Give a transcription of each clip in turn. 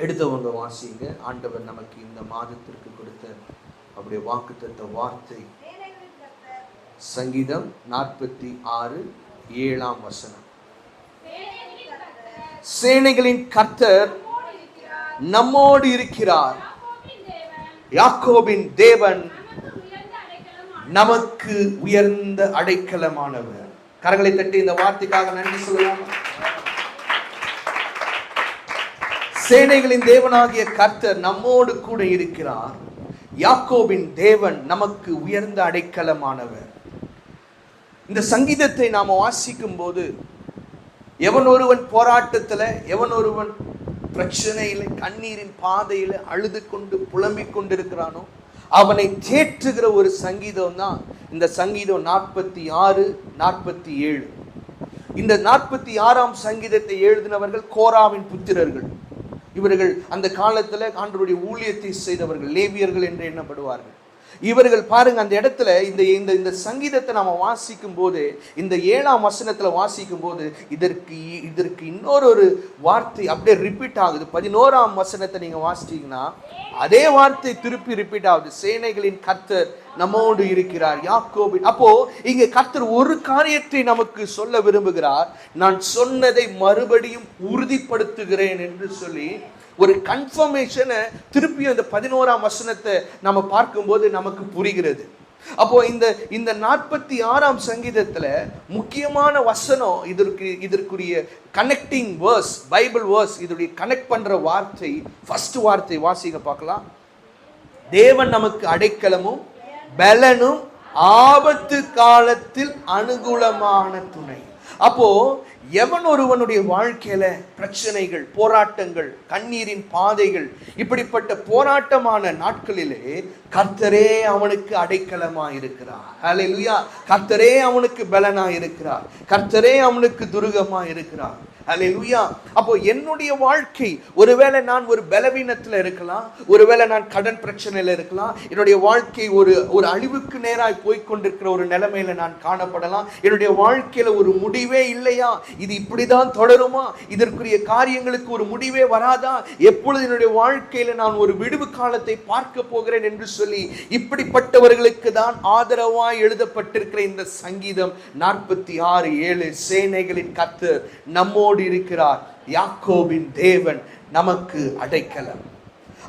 எடுத்தவங்க வாசிங்க. ஆண்டவர் நமக்கு இந்த மாதத்திற்கு கொடுத்த அப்படியே வாக்குத்தத்த வார்த்தை சங்கீதம் 46:7. சேனைகளின் கர்த்தர் நம்மோடு இருக்கிறார், யாக்கோபின் தேவன் நமக்கு உயர்ந்த அடைக்கலமானவர். கரங்களை தட்டி இந்த வார்த்தைக்காக நன்றி சொல்லலாம். சேனைகளின் தேவனாகிய கர்த்தர் நம்மோடு கூட இருக்கிறார், யாக்கோபின் தேவன் நமக்கு உயர்ந்த அடைக்கலமானவர். இந்த சங்கீதத்தை நாம வாசிக்கும் போது எவன் ஒருவன் போராட்டத்துல, எவன் ஒருவன் பிரச்சனையில, கண்ணீரின் பாதையில அழுது கொண்டு புலம்பிக் கொண்டிருக்கிறானோ அவனை தேற்றுகிற ஒரு சங்கீதம் தான் இந்த சங்கீதம் 46-47. இந்த 46ஆம் சங்கீதத்தை எழுதினவர்கள் கோராவின் புத்திரர்கள். இவர்கள் அந்த காலத்துல ஆண்டவருடைய ஊழியத்தை செய்தவர்கள், லேவியர்கள் என்று எண்ணப்படுவார்கள். இவர்கள் பாருங்க, அந்த இடத்துல இந்த இந்த சங்கீதத்தை நாம வாசிக்கும் போது, இந்த 7ஆம் வசனத்துல வாசிக்கும் போது இதற்கு இன்னொரு வார்த்தை அப்படியே ரிப்பீட் ஆகுது. 11ஆம் வசனத்தை நீங்க வாசிச்சீங்கன்னா அதே வார்த்தை திருப்பி ரிப்பீட் ஆகுது. சேனைகளின் கர்த்தர் நம்மோடு இருக்கிறார், யாக்கோபின். அப்போ இங்க கர்த்தர் ஒரு காரியத்தை நமக்கு சொல்ல விரும்புகிறார். நான் சொன்னதை மறுபடியும் உறுதிப்படுத்துகிறேன் என்று சொல்லி ஒரு கன்ஃபர்மேஷனை திருப்பி அந்த 11ஆம் வசனத்தை நம்ம பார்க்கும்போது நமக்கு புரிகிறது. அப்போ இந்த 46ஆம் சங்கீதத்துல முக்கியமான வசனம், இதற்குரிய கனெக்டிங் வேர்ஸ், பைபிள் வேர்ஸ், இதோடைய கனெக்ட் பண்ற வார்த்தை, ஃபர்ஸ்ட் வார்த்தை வாசிக்க பார்க்கலாம். தேவன் நமக்கு அடைக்கலமும் பலனும் ஆபத்து காலத்தில் அனுகூலமான துணை. அப்போ எவன் ஒருவனுடைய வாழ்க்கையில பிரச்சனைகள், போராட்டங்கள், கண்ணீரின் பாதைகள், இப்படிப்பட்ட போராட்டமான நாட்களிலே கர்த்தரே அவனுக்கு அடைக்கலமா இருக்கிறார். ஹல்லேலூயா. கர்த்தரே அவனுக்கு பலனா இருக்கிறார், கர்த்தரே அவனுக்கு துருகமா இருக்கிறார். ஹல்லேலூயா. அப்போ என்னுடைய வாழ்க்கை, ஒருவேளை நான் ஒரு பலவீனத்துல இருக்கலாம், ஒருவேளை நான் கடன் பிரச்சனையில இருக்கலாம், என்னுடைய வாழ்க்கை ஒரு அழிவுக்கு நேராய் போய்கொண்டிருக்கிற ஒரு நிலைமையில நான் காணப்படலாம். என்னுடைய வாழ்க்கையில ஒரு முடிவே இல்லையா, இது இப்படிதான் தொடருமா, இதற்குரிய காரியங்களுக்கு ஒரு முடிவே வராதா, எப்பொழுது என்னுடைய வாழ்க்கையில நான் ஒரு விடுவு காலத்தை பார்க்க போகிறேன் என்று சொல்லி இப்படிப்பட்டவர்களுக்கு தான் ஆதரவாய் எழுதப்பட்டிருக்கிற இந்த சங்கீதம் 46:7. சேனைகளின் கர்த்தர் நம்மோடு இருக்கிறார், யாக்கோபின் தேவன் நமக்கு அடைக்கலம்.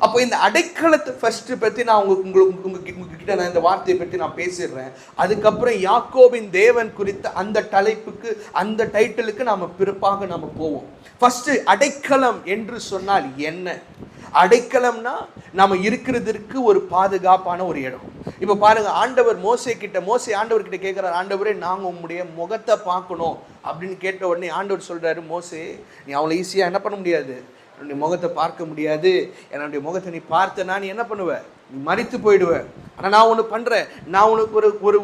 அப்போ இந்த அடைக்கலத்தை ஃபர்ஸ்ட் பத்தி நான் உங்ககிட்ட நான் இந்த வார்த்தையை பற்றி நான் பேசிடுறேன். அதுக்கப்புறம் யாக்கோபின் தேவன் குறித்த அந்த தலைப்புக்கு, அந்த டைட்டிலுக்கு நாம பிறப்பாக நாம போவோம். ஃபர்ஸ்ட் அடைக்கலம் என்று சொன்னால் என்ன? அடைக்கலம்னா நாம இருக்கிறதுக்கு ஒரு பாதுகாப்பான ஒரு இடம். இப்ப பாருங்க, மோசே ஆண்டவர் கிட்ட கேட்கிறார், ஆண்டவரே நாங்க உங்களுடைய முகத்தை பார்க்கணும் அப்படின்னு கேட்ட உடனே ஆண்டவர் சொல்றாரு, மோசே நீ அவ்வளவு ஈஸியா என்ன பண்ண முடியாது, என்னுடைய முகத்தை பார்க்க முடியாது. என்னுடைய முகத்தை நீ பார்த்தனா நீ என்ன பண்ணுவ, நீ மரித்து போயிடுவ. ஆனால் நான் ஒன்று பண்ணுறேன், நான் உனக்கு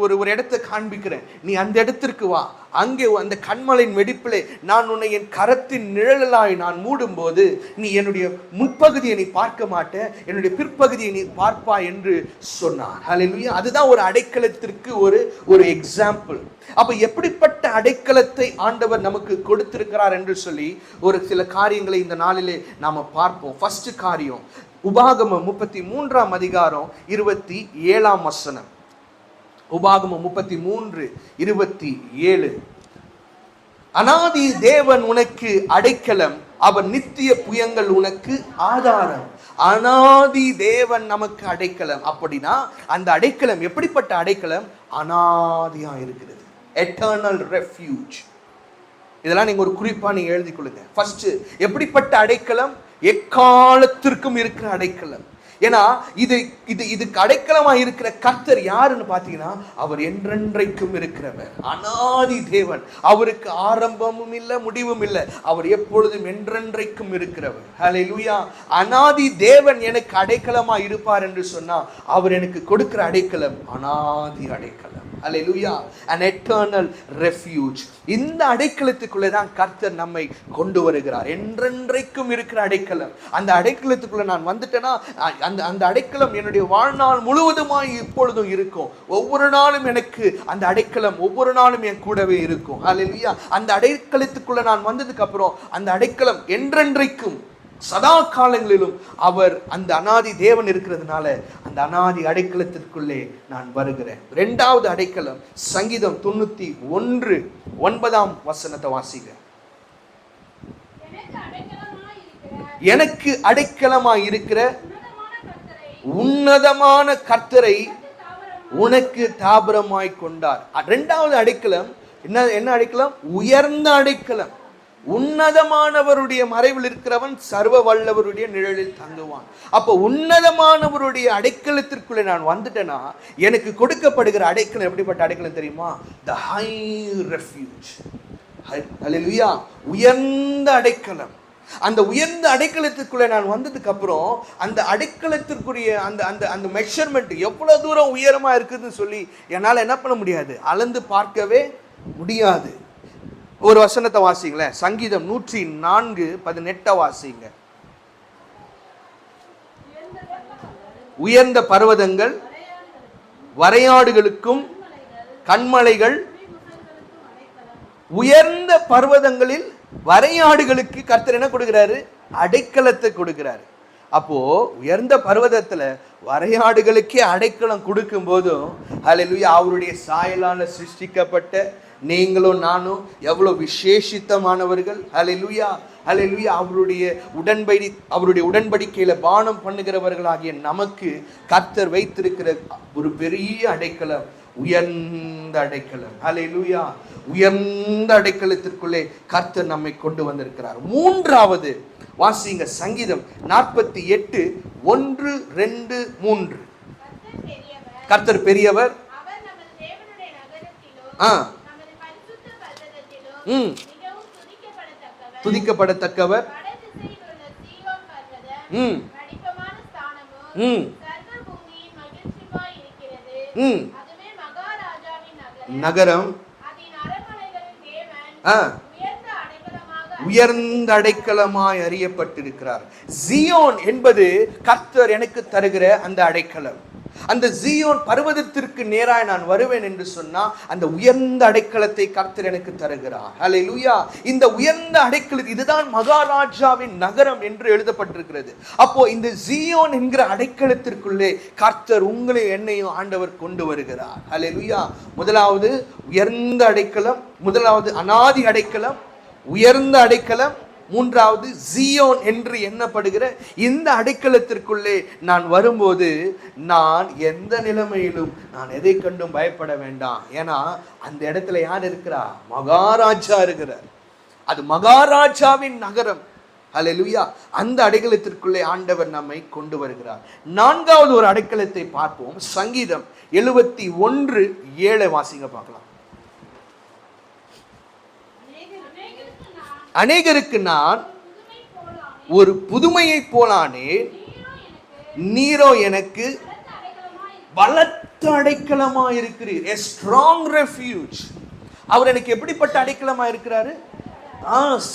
ஒரு இடத்தை காண்பிக்கிறேன், நீ அந்த இடத்திற்கு வா. அங்கே அந்த கண்மலையின் வெடிப்பிலே நான் உன்னை என் கரத்தின் நிழலாய் நான் மூடும்போது நீ என்னுடைய முற்பகுதியை நீ பார்க்க மாட்ட, என்னுடைய பிற்பகுதியை நீ பார்ப்பா என்று சொன்னார். ஹல்லேலூயா. அதுதான் ஒரு அடைக்கலத்திற்கு ஒரு எக்ஸாம்பிள். அப்ப எப்படிப்பட்ட அடைக்கலத்தை ஆண்டவர் நமக்கு கொடுத்திருக்கிறார் என்று சொல்லி ஒரு சில காரியங்களை இந்த நாளிலே நாம பார்ப்போம். ஃபர்ஸ்ட் காரியம், உபாகமம் 33ஆம் அதிகாரம் 27ஆம் வசனம். உபாகமம் 33:27. அநாதி தேவன் உனக்கு அடைக்கலம், அவர் நித்திய புயங்கள் உனக்கு ஆதாரம். அநாதி தேவன் நமக்கு அடைக்கலம். அப்படின்னா அந்த அடைக்கலம் எப்படிப்பட்ட அடைக்கலம்? அநாதியா இருக்கிறது, எட்டர்னல் ரெஃப்யூஜ். இதெல்லாம் நீங்க ஒரு குறிப்பா நீங்க எழுதி கொள்ளுங்க. ஃபர்ஸ்ட், எப்படிப்பட்ட அடைக்கலம்? எக்காலத்திற்கும் இருக்கிற அடைக்கலம். ஏன்னா இதுக்கு அடைக்கலமா இருக்கிற கர்த்தர் யாருன்னு பாத்தீங்கன்னா, அவர் என்றென்றைக்கும் இருக்கிறவர், அநாதி தேவன். அவருக்கு ஆரம்பமும் இல்லை, முடிவும் இல்லை. அவர் எப்பொழுதும் என்றென்றைக்கும் இருக்கிறவர். ஹல்லேலூயா. அநாதி தேவன் எனக்கு அடைக்கலமா இருப்பார் என்று சொன்னா, அவர் எனக்கு கொடுக்கிற அடைக்கலம் அநாதி அடைக்கலம். ஹல்லேலூயா. an eternal refuge. இந்த அடைக்கலத்துக்குள்ளே தான் கர்த்தர் நம்மை கொண்டு வருகிறார். என்றென்றைக்கும் இருக்கிற அடைக்கலம். அந்த அடைக்கலத்துக்குள்ள நான் வந்துட்டேன்னா அந்த அடைக்கலம் என்னுடைய வாழ்நாள் முழுவதுமாய் இப்பொழுதும் இருக்கும். ஒவ்வொரு நாளும் எனக்கு அந்த அடைக்கலம் ஒவ்வொரு நாளும் என் கூடவே இருக்கும். ஹல்லேலூயா. அந்த அடைக்கலத்துக்குள்ள நான் வந்ததுக்கு அப்புறம் அந்த அடைக்கலம் என்றென்றைக்கும் சதா காலங்களிலும் அவர் அந்த அநாதி தேவன் இருக்கிறதுனால அந்த அநாதி அடைக்கலத்திற்குள்ளே நான் வருகிறேன். இரண்டாவது அடைக்கலம் சங்கீதம் 91:9 வாசிங்க. எனக்கு அடைக்கலமாய் இருக்கிற உன்னதமான கர்த்தரை உனக்கு தாபரமாய் கொண்டார். இரண்டாவது அடைக்கலம் என்ன அடைக்கலம்? உயர்ந்த அடைக்கலம். உன்னதமானவருடைய மறைவில் இருக்கிறவன் சர்வ வல்லவருடைய நிழலில் தங்குவான். அப்போ உன்னதமானவருடைய அடைக்கலத்திற்குள்ளே நான் வந்துட்டேன்னா எனக்கு கொடுக்கப்படுகிற அடைக்கலம் எப்படிப்பட்ட அடைக்கலம் தெரியுமா? The high refuge. ஹல்லேலூயா. உயர்ந்த அடைக்கலம். அந்த உயர்ந்த அடைக்கலத்திற்குள்ளே நான் வந்ததுக்கு அப்புறம் அந்த அடைக்கலத்திற்குரிய அந்த அந்த அந்த மெஷர்மெண்ட் எவ்வளவு தூரம் உயரமா இருக்குதுன்னு சொல்லி என்னால் என்ன பண்ண முடியாது, அளந்து பார்க்கவே முடியாது. ஒரு வசனத்தை வாசிங்களேன். சங்கீதம் 104:18 வாசிங்க. உயர்ந்த பர்வதங்கள் வரையாடுகளுக்கும் கண்மலைகள். உயர்ந்த பர்வதங்களில் வரையாடுகளுக்கு கர்த்தர் என்ன கொடுக்கிறாரு? அடைக்கலத்தை கொடுக்கிறாரு. அப்போ உயர்ந்த பர்வதத்துல வரையாடுகளுக்கே அடைக்கலம் கொடுக்கும் போதும் ஹல்லேலூயா, அவருடைய சாயலால சிருஷ்டிக்கப்பட்ட நீங்களும் நானும் எவ்வளவு விசேஷித்தமானவர்கள். ஹல்லேலூயா, ஹல்லேலூயா. அவருடைய உடன்படிக்கையில பானம் பண்ணுகிறவர்களாகிய நமக்கு கர்த்தர் வைத்திருக்கிற ஒரு பெரிய அடைக்கலம், உயர்ந்த அடைக்கலம். ஹல்லேலூயா. உயர்ந்த அடைக்கலத்திற்குள்ளே கர்த்தர் நம்மை கொண்டு வந்திருக்கிறார். மூன்றாவது வாசிங்க. சங்கீதம் 48:1-2-3. கர்த்தர் பெரியவர். துதிக்கப்படத்தக்கவர். நகரம் உயர்ந்த அடைக்கலமாய் அறியப்பட்டிருக்கிறார். ஜியோன் என்பது கர்த்தர் எனக்கு தருகிற அந்த அடைக்கலம். அந்த ஜியோன் பர்வதத்திற்கு நேராய் நான் வருவேன் என்று சொன்னா அந்த உயர்ந்த அடைக்கலத்தை கர்த்தர் எனக்கு தருகிறார். ஹல்லேலூயா. இந்த உயர்ந்த அடைக்கலம் இதுதான் மகாராஜாவின் நகரம் என்று எழுதப்பட்டிருக்கிறது. அப்போ இந்த ஜியோன் என்கிற அடைக்கலத்திற்குள்ளே கர்த்தர் உங்களை என்னையும் ஆண்டவர் கொண்டு வருகிறார். ஹல்லேலூயா. முதலாவது உயர்ந்த அடைக்கலம், முதலாவது அநாதி அடைக்கலம், உயர்ந்த அடைக்கலம், மூன்றாவது ஜியோன் என்று எண்ணப்படுகிற இந்த அடைக்கலத்திற்குள்ளே நான் வரும்போது நான் எந்த நிலைமையிலும் நான் எதை கண்டும் பயப்பட வேண்டாம். ஏன்னா அந்த இடத்துல யார் இருக்கிறா? மகாராஜா இருக்கிறார். அது மகாராஜாவின் நகரம். ஹல்லேலூயா. அந்த அடைக்கலத்திற்குள்ளே ஆண்டவர் நம்மை கொண்டு வருகிறார். நான்காவது ஒரு அடைக்கலத்தை பார்ப்போம். சங்கீதம் 71:7 வாசிங்க பார்க்கலாம். அநேகருக்கு நான் ஒரு புதுமையை போலானேன், நீரோ எனக்கு பலத்த அடைக்கலமா இருக்கிறீர். A strong refuge. அவர் எனக்கு எப்படிப்பட்ட அடைக்கலமா இருக்கிறாரு?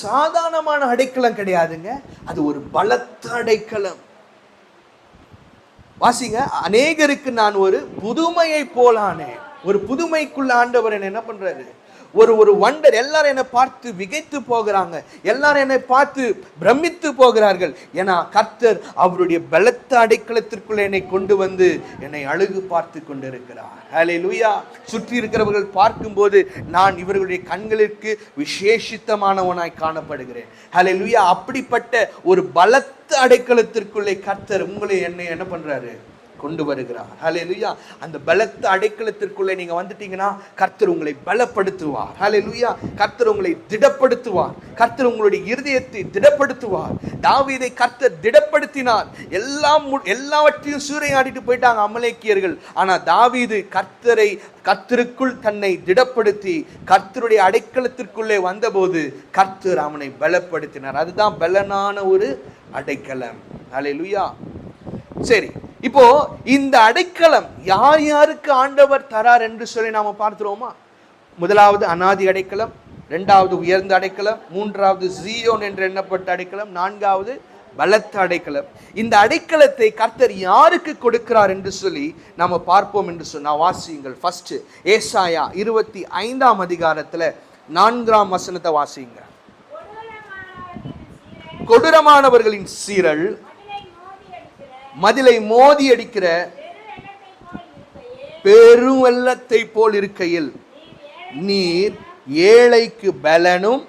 சாதாரணமான அடைக்கலம் கிடையாதுங்க, அது ஒரு பலத்த அடைக்கலம். வாசிங்க. அநேகருக்கு நான் ஒரு புதுமையை போலானேன். ஒரு புதுமைக்குள்ள ஆண்டவர் என்ன பண்றாரு? ஒரு வண்டர். எல்லாரும் என்னை பார்த்து விகைத்து போகிறாங்க, எல்லாரும் என்னை பார்த்து பிரமித்து போகிறார்கள். ஏன்னா கர்த்தர் அவருடைய பலத்த அடைக்கலத்திற்குள்ள என்னை கொண்டு வந்து என்னை அழகு பார்த்து கொண்டிருக்கிறார். ஹல்லேலூயா. சுற்றி இருக்கிறவர்கள் பார்க்கும்போது நான் இவர்களுடைய கண்களுக்கு விசேஷித்தமானவனாய் காணப்படுகிறேன். ஹல்லேலூயா. அப்படிப்பட்ட ஒரு பலத்த அடைக்கலத்திற்குள்ளே கர்த்தர் உங்களை என்னை என்ன பண்றாரு? கொண்டு வருகிறார். ஹல்லேலூயா. அந்த பலத்த அடைக்கலத்திற்குள்ளே நீங்க வந்துட்டீங்கன்னா கர்த்தர் உங்களை பலப்படுத்துவார். ஹல்லேலூயா. கர்த்தர் உங்களை திடப்படுத்துவார். கர்த்தர் உங்களுடைய இருதயத்தை திடப்படுத்துவார். தாவீதை கர்த்தர் திடப்படுத்தினார். எல்லாவற்றையும் சூறையாடிட்டு போயிட்டாங்க அமலேக்கியர்கள். ஆனா தாவீது கர்த்தருக்குள் தன்னை திடப்படுத்தி கர்த்தருடைய அடைக்கலத்திற்குள்ளே வந்தபோது கர்த்தர் அவனை பலப்படுத்தினார். அதுதான் பலனான ஒரு அடைக்கலம். ஹல்லேலூயா. சரி, இப்போ இந்த அடைக்கலம் யார் யாருக்கு ஆண்டவர் தரார் என்று சொல்லி நாம பார்க்கிறோமா? முதலாவது அநாதி அடைக்கலம், இரண்டாவது உயர்ந்த அடைக்கலம், மூன்றாவது ஜியோன் என்று எண்ணப்பட்ட அடைக்கலம், நான்காவது பலத்த அடைக்கலம். இந்த அடைக்கலத்தை கர்த்தர் யாருக்கு கொடுக்கிறார் என்று சொல்லி நாம பார்ப்போம் என்று சொன்னா வாசியுங்கள். ஃபர்ஸ்ட் ஏசாயா 25 அதிகாரத்துல 4 வாசிங்க. கொடூரமானவர்களின் சீரல் மதிலை மோதி அடிக்கிற பெரும் வெள்ளத்தை போல் இருக்கையில் நீர் ஏழைக்கு பலனும்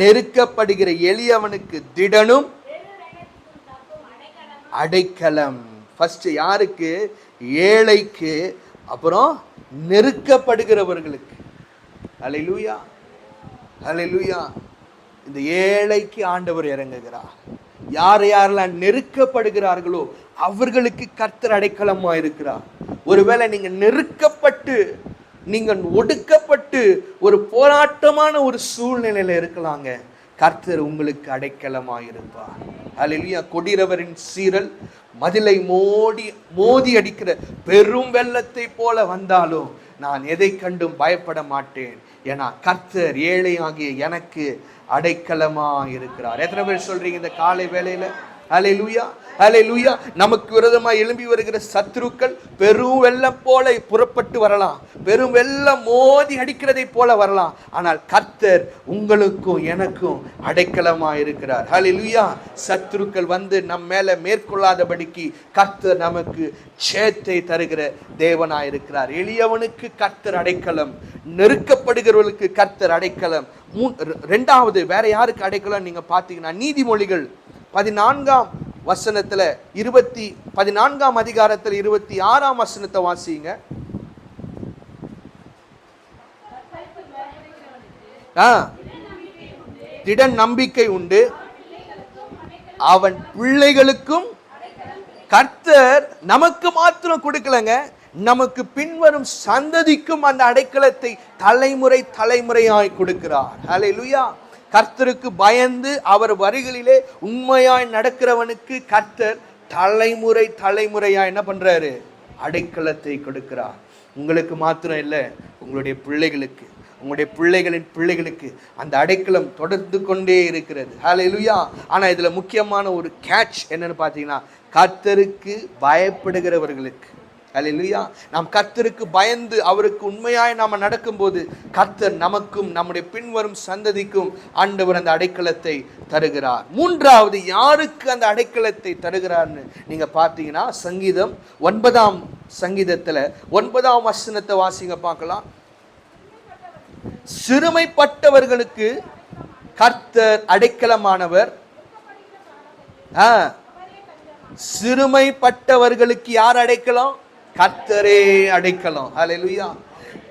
நெருக்கப்படுகிற எளியவனுக்கு திடனும் அடைக்கலம். ஃபர்ஸ்ட் யாருக்கு? ஏழைக்கு, அப்புறம் நெருக்கப்படுகிறவர்களுக்கு. ஹல்லேலூயா, ஹல்லேலூயா. இந்த ஏழைக்கு ஆண்டவர் இறங்குகிறார். யார் யாரெல்லாம் நெருக்கப்படுகிறார்களோ அவர்களுக்கு கர்த்தர் அடைக்கலமா இருக்கிறார். ஒருவேளை நீங்க நெருக்கப்பட்டு, நீங்கள் ஒடுக்கப்பட்டு ஒரு போராட்டமான ஒரு சூழ்நிலையில இருக்கலாங்க, கர்த்தர் உங்களுக்கு அடைக்கலமா இருப்பார். ஹல்லேலூயா. கொடியவரின் சீரல் மதிலை மோதி அடிக்கிற பெரும் வெள்ளத்தை போல வந்தாலும் நான் எதை கண்டும் பயப்பட மாட்டேன். ஏன்னா கர்த்தர் ஏழை ஆகிய எனக்கு அடைக்கலமா இருக்கிறார். எத்தனை பேர் சொல்றீங்க இந்த காலை வேளையில? ஹல்லேலூயா, ஹல்லேலூயா. நமக்கு விரோதமாக எழும்பி வருகிற சத்துருக்கள் பெரும் வெள்ளம் போல புறப்பட்டு வரலாம், பெரும் வெள்ளம் மோதி அடிக்கிறதை போல வரலாம். ஆனால் கர்த்தர் உங்களுக்கும் எனக்கும் அடைக்கலமா இருக்கிறார். ஹல்லேலூயா. சத்துருக்கள் வந்து நம் மேல மேற்கொள்ளாதபடிக்கு கர்த்தர் நமக்கு ஜெயத்தை தருகிற தேவனாயிருக்கிறார். எளியவனுக்கு கர்த்தர் அடைக்கலம், நெருக்கப்படுகிறவர்களுக்கு கர்த்தர் அடைக்கலம். ரெண்டாவது வேற யாருக்கு அடைக்கலம் நீங்க பாத்தீங்கன்னா, நீதிமொழிகள் 14ஆம் வசனத்துல 14ஆம் அதிகாரத்தில் 26ஆம் வசனத்தை வாசிங்க. திடன் நம்பிக்கை உண்டு, அவன் பிள்ளைகளுக்கும். கர்த்தர் நமக்கு மாத்திரம் கொடுக்கலங்க, நமக்கு பின்வரும் சந்ததிக்கும் அந்த அடைக்கலத்தை தலைமுறை தலைமுறையாய் கொடுக்கிறார். ஹல்லேலூயா. கர்த்தருக்கு பயந்து அவர் வரிகளிலே உண்மையாய் நடக்கிறவனுக்கு கர்த்தர் தலைமுறை தலைமுறையாய் என்ன பண்றாரு? அடைக்கலத்தை கொடுக்கிறார். உங்களுக்கு மாத்திரம் இல்லை, உங்களுடைய பிள்ளைகளுக்கு, உங்களுடைய பிள்ளைகளின் பிள்ளைகளுக்கு அந்த அடைக்கலம் தொடர்ந்து கொண்டே இருக்கிறது. ஹல்லேலூயா. ஆனா இதுல முக்கியமான ஒரு கேட்ச் என்னன்னு பார்த்தீங்கன்னா, கர்த்தருக்கு பயப்படுகிறவர்களுக்கு. ஹல்லேலூயா. நாம் கர்த்தருக்கு பயந்து அவருக்கு உண்மையாய் நாம நடக்கும்போது கர்த்தர் நமக்கும் நம்முடைய பின்வரும் சந்ததிக்கும் ஆண்டவர் அந்த அடைக்கலத்தை தருகிறார். மூன்றாவது யாருக்கு அந்த அடைக்கலத்தை தருகிறார்னு நீங்க பார்த்தீங்கன்னா, சங்கீதம் 9ஆம் சங்கீதத்துல 9ஆம் வசனத்தை வாசிங்க பார்க்கலாம். சிறுமைப்பட்டவர்களுக்கு கர்த்தர் அடைக்கலமானவர். சிறுமைப்பட்டவர்களுக்கு யார் அடைக்கலம்? கர்த்தரே அடைக்கலம். ஹல்லேலூயா.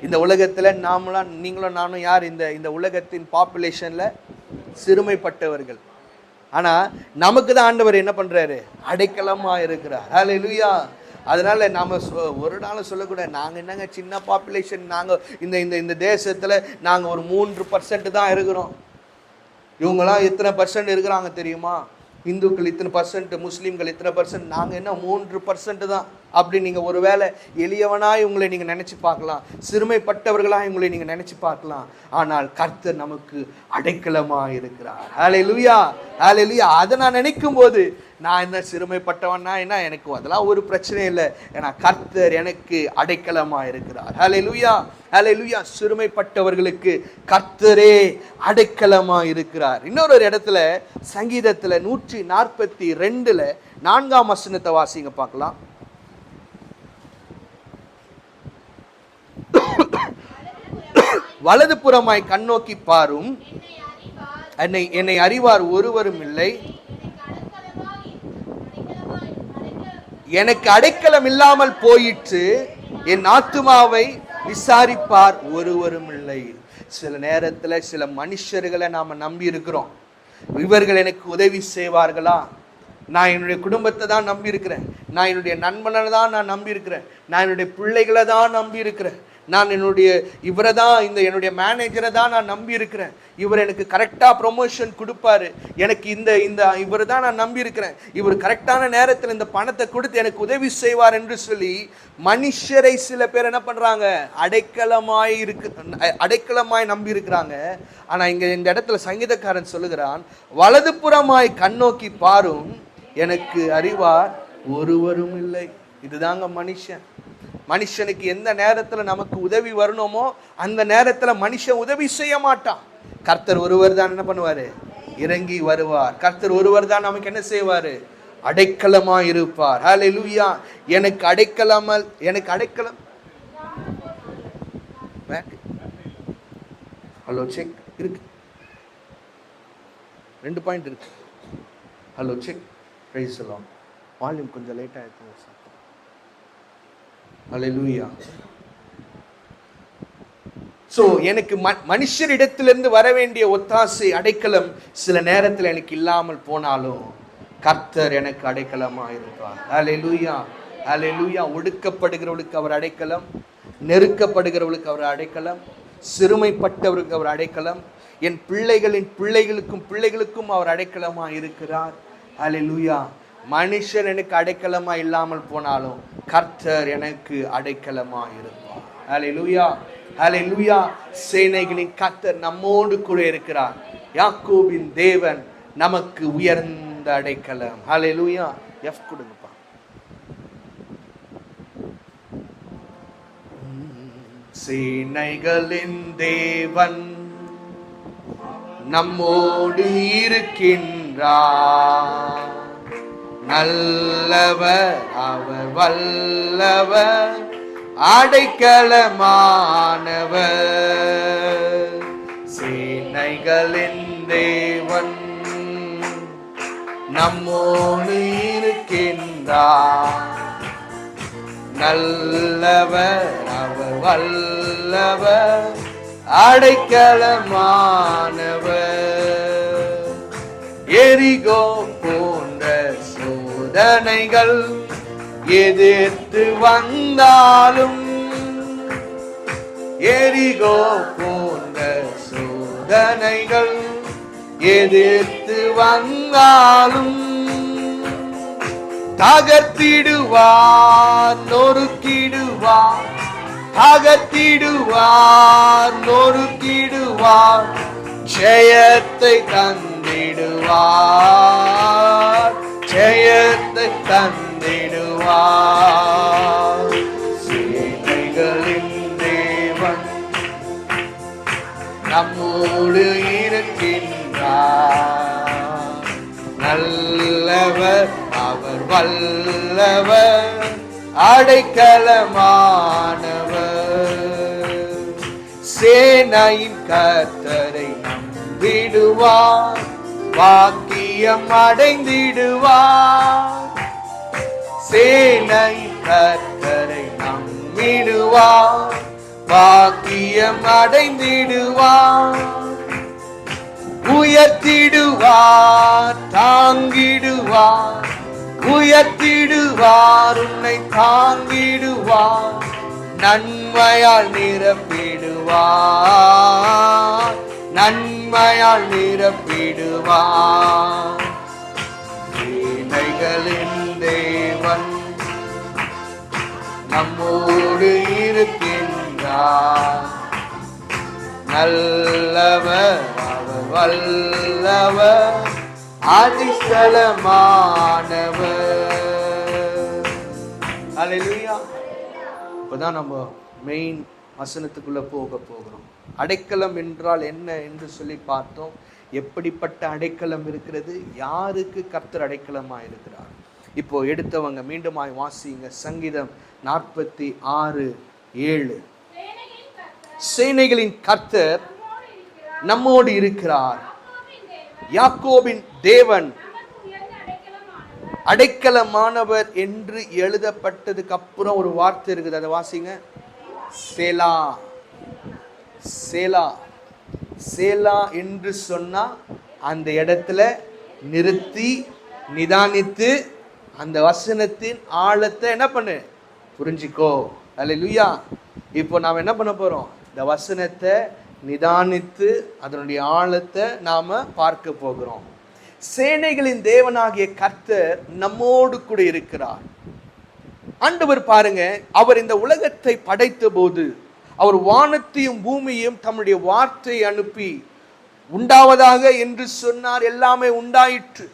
இந்த உலகத்துல நாமலாம், நீங்களும் நானும் யார்? இந்த உலகத்தின் பாப்புலேஷன்ல சிறுமைப்பட்டவர்கள். ஆனா நமக்கு தான் ஆண்டவர் என்ன பண்றாரு? அடைக்கலமா இருக்கிறார். ஹல்லேலூயா. அதனால நாம ஒரு நாளும் சொல்லக்கூடாது, நாங்க என்னங்க சின்ன பாப்புலேஷன், நாங்க இந்த தேசத்துல நாங்க ஒரு 3% தான் இருக்கிறோம். இவங்கெல்லாம் எத்தனை பர்சன்ட் இருக்கிறாங்க தெரியுமா? இந்துக்கள் இத்தனை பர்சன்ட், முஸ்லீம்கள் இத்தனை பர்சன்ட், நாங்கள் என்ன 3% தான் அப்படி நீங்கள் ஒருவேளை எளியவனாய் உங்களை நீங்கள் நினச்சி பார்க்கலாம், சிறுமைப்பட்டவர்களாக உங்களை நீங்கள் நினச்சி பார்க்கலாம். ஆனால் கர்த்தர் நமக்கு அடைக்கலமாக இருக்கிறார். ஹல்லேலூயா, ஹல்லேலூயா. அதை நான் நினைக்கும் போது நான் என்ன சிறுமைப்பட்டவன்னா என்ன, எனக்கு அதெல்லாம் ஒரு பிரச்சனை இல்லை. ஏன்னா கர்த்தர் எனக்கு அடைக்கலமாக இருக்கிறார். ஹல்லேலூயா, ஹல்லேலூயா. சிறுமைப்பட்டவர்களுக்கு கர்த்தரே அடைக்கலமாக இருக்கிறார். இன்னொரு இடத்துல சங்கீதத்தில் 142 4ஆம் வசனத்தை வாசிங்க பார்க்கலாம். வலது புறமாய் கண்ணோக்கி பாரும், என்னை அறிவார் ஒருவரும் இல்லை, எனக்கு அடைக்கலம் இல்லாமல் போயிற்று, என் ஆத்துமாவை விசாரிப்பார் ஒருவரும் இல்லை. சில நேரத்துல சில மனுஷர்களை நாம நம்பி இருக்கிறோம். இவர்கள் எனக்கு உதவி செய்வார்களா? நான் என்னுடைய குடும்பத்தை தான் நம்பி இருக்கிறேன், நான் என்னுடைய நண்பனை தான் நான் நம்பி இருக்கிறேன், நான் என்னுடைய பிள்ளைகளை தான் நம்பி இருக்கிறேன், நான் இவரை தான் என்னுடைய மேனேஜரை தான் நான் நம்பி இருக்கிறேன், இவர் எனக்கு கரெக்டாக ப்ரொமோஷன் கொடுப்பாரு, எனக்கு இவர் தான் நான் நம்பி இருக்கிறேன், இவர் கரெக்டான நேரத்தில் இந்த பணத்தை கொடுத்து எனக்கு உதவி செய்வார் என்று சொல்லி மனுஷரை சில பேர் என்ன பண்ணுறாங்க? அடைக்கலமாய் நம்பி இருக்கிறாங்க. ஆனால் இங்கே இந்த இடத்துல சங்கீதக்காரன் சொல்லுகிறான், வலது புறமாய் கண்ணோக்கி பாரும், எனக்கு அறிவார் ஒருவரும் இல்லை. இதுதாங்க மனுஷன். மனுஷனுக்கு எந்த நேரத்தில் நமக்கு உதவி வரணுமோ அந்த நேரத்தில் மனுஷன் உதவி செய்ய மாட்டான். கர்த்தர் ஒருவர் தான் என்ன பண்ணுவாரு? இறங்கி வருவார். கர்த்தர் ஒருவர் தான் நமக்கு என்ன செய்வாரு? அடைக்கலமா இருப்பார். ஹல்லேலூயா. எனக்கு அடைக்கலம் ஹலோ செக் இருக்கு, 2 பாயிண்ட் இருக்கு. Hello check, praise the Lord. Volume கொஞ்சம் லேட்டா இருக்கு. ஹல்லேலூயா. சோ எனக்கு மனுஷரிடத்திலிருந்து வர வேண்டிய ஒத்தாசை, அடைக்கலம் சில நேரத்தில் எனக்கு இல்லாமல் போனாலும் கர்த்தர் எனக்கு அடைக்கலமா இருப்பார். ஹல்லேலூயா, ஹல்லேலூயா. ஒடுக்கப்படுகிறவர்களுக்கு அவர் அடைக்கலம், நெருக்கப்படுகிறவர்களுக்கு அவர் அடைக்கலம், சிறுமைப்பட்டவருக்கு அவர் அடைக்கலம், என் பிள்ளைகளுக்கும் அவர் அடைக்கலமா இருக்கிறார். ஹல்லேலூயா. மனுஷர் எனக்கு அடைக்கலமா இல்லாமல் போனாலும் கர்த்தர் எனக்கு அடைக்கலமா இருப்பார். ஹல்லேலூயா, ஹல்லேலூயா. சேனைகளின் கர்த்தர் நம்மோடு கூட இருக்கிறார். யாக்கோபின் தேவன் நமக்கு உயர்ந்த அடைக்கலம். ஹல்லேலூயா. எஃப் கொடுங்கப்பா. சேனைகளின் தேவன் நம்மோடு இருக்கின்றார். நல்லவர் அவர், வல்லவர், அடைக்கலமானவர். சேனைகளின் தேவன் நம்மோடு இருக்கின்றார். நல்லவர் அவர், வல்லவர், அடைக்கலமானவர். எரிகோ போன்ற சோதனைகள் எதிர்த்து வந்தாலும், எரிகோ போன்ற சோதனைகள் எதிர்த்து வந்தாலும் தகர்த்திடுவார், நொறுக்கிடுவார், அகத்திடுவார், நொறுக்கிடுவார், ஜெயத்தை தந்திடுவார், ஜெயத்தை தந்திடுவார். சேனைகளின் தேவன் நம்மோடு இருக்கின்றார். நல்லவர் அவர், வல்லவர், அடைக்கலமானவர். சேனையின் கர்த்தரை நம்பிடுவார், வாக்கியம் அடைந்திடுவார். சேனையின் கர்த்தரை நம்பிடுவார், வாக்கியம் அடைந்திடுவார். உயர்த்திடுவார், தாங்கிடுவார், உயர்த்திடுவார், உன்னை தாங்கிடுவார், நன்மையால் நிரப்பிடுவார், நன்மையால் நிரப்பிடுவார். சேனைகளின் தேவன் நம்மோடு இருக்கின்றார். நல்லவர் அவர், வல்லவர், அதிசலமானவர். ஹல்லேலூயா. இப்பதான் நம்ம மெயின் வசனத்துக்குள்ள போகிறோம். அடைக்கலம் என்றால் என்ன என்று சொல்லி பார்த்தோம். எப்படிப்பட்ட அடைக்கலம் இருக்கிறது, யாருக்கு கர்த்தர் அடைக்கலமா இருக்கிறார். இப்போ எடுத்தவங்க மீண்டுமாய் வாசிங்க. சங்கீதம் 46:7. சேனைகளின் கர்த்தர் நம்மோடு இருக்கிறார். யாக்கோபின் தேவன் அடைக்கலமானவர் என்று எழுதப்பட்டதுக்கு அப்புறம் ஒரு வார்த்தை இருக்குது, அதை வாசிங்க. சேலா. சேலா, சேலா என்று சொன்னா அந்த இடத்துல நிறுத்தி நிதானித்து அந்த வசனத்தின் ஆழத்தை என்ன பண்ணு, புரிஞ்சிக்கோ. அல்லேலூயா. இப்போ நாம் என்ன பண்ண போறோம், இந்த வசனத்தை நிதானித்து அதனுடைய ஆழத்தை நாம பார்க்க போகிறோம். சேனைகளின் தேவனாகிய கர்த்தர் நம்மோடு கூட இருக்கிறார். ஆண்டவர் பாருங்க, அவர் இந்த உலகத்தை படைத்த போது அவர் வானத்தையும் பூமியையும் தம்முடைய வார்த்தை அனுப்பி உண்டாவதாக என்று சொன்னார். எல்லாமே உண்டாயிற்று.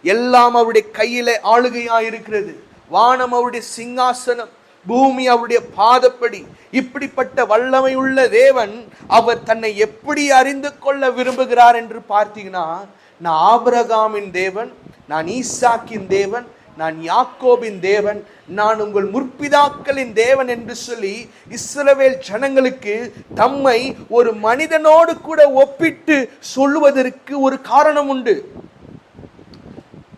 எல்லாம் அவருடைய கையில ஆளுகையாய் இருக்கிறது. வானம் அவருடைய சிங்காசனம், பூமி அவருடைய பாதப்படி. இப்படிப்பட்ட வல்லமை உள்ள தேவன் அவர் தன்னை எப்படி அறிந்து கொள்ள விரும்புகிறார் என்று பார்த்தீங்கன்னா, நான் ஆபிரகாமின் தேவன், நான் ஈசாக்கின் தேவன், நான் யாக்கோபின் தேவன், நான் உங்கள் முற்பிதாக்களின் தேவன் என்று சொல்லி இஸ்ரவேல் ஜனங்களுக்கு தம்மை ஒரு மனிதனோடு கூட ஒப்பிட்டு சொல்லுவதற்கு ஒரு காரணம் உண்டு.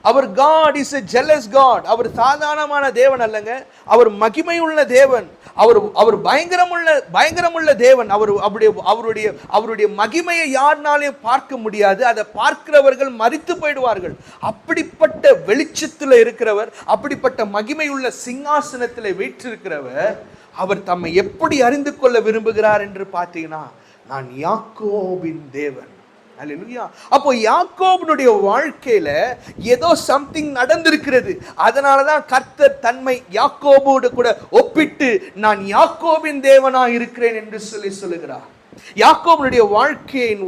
அவர் God is a jealous God. அவர் சாதாரணமான தேவன் அல்லங்க, அவர் மகிமையுள்ள தேவன், அவர் பயங்கரமுள்ள தேவன். அவருடைய மகிமையை யாருனாலையும் பார்க்க முடியாது. அதை பார்க்கிறவர்கள் மரித்து போயிடுவார்கள். அப்படிப்பட்ட வெளிச்சத்தில் இருக்கிறவர், அப்படிப்பட்ட மகிமையுள்ள சிங்காசனத்தில் வீற்றிருக்கிறவர், அவர் தம்மை எப்படி அறிந்து கொள்ள விரும்புகிறார் என்று பார்த்தீங்கன்னா, நான் யாக்கோபின் தேவன். அல்லேலூயா. அப்போ யாக்கோபினுடைய வாழ்க்கையில ஏதோ சம்திங் நடந்திருக்கிறது. அதனாலதான் கர்த்தர் தன்மை யாக்கோபோடு கூட ஒப்பிட்டு நான் யாக்கோபின் தேவனா இருக்கிறேன் என்று சொல்லுகிறார். யாக்கோபினுடைய வாழ்க்கையின்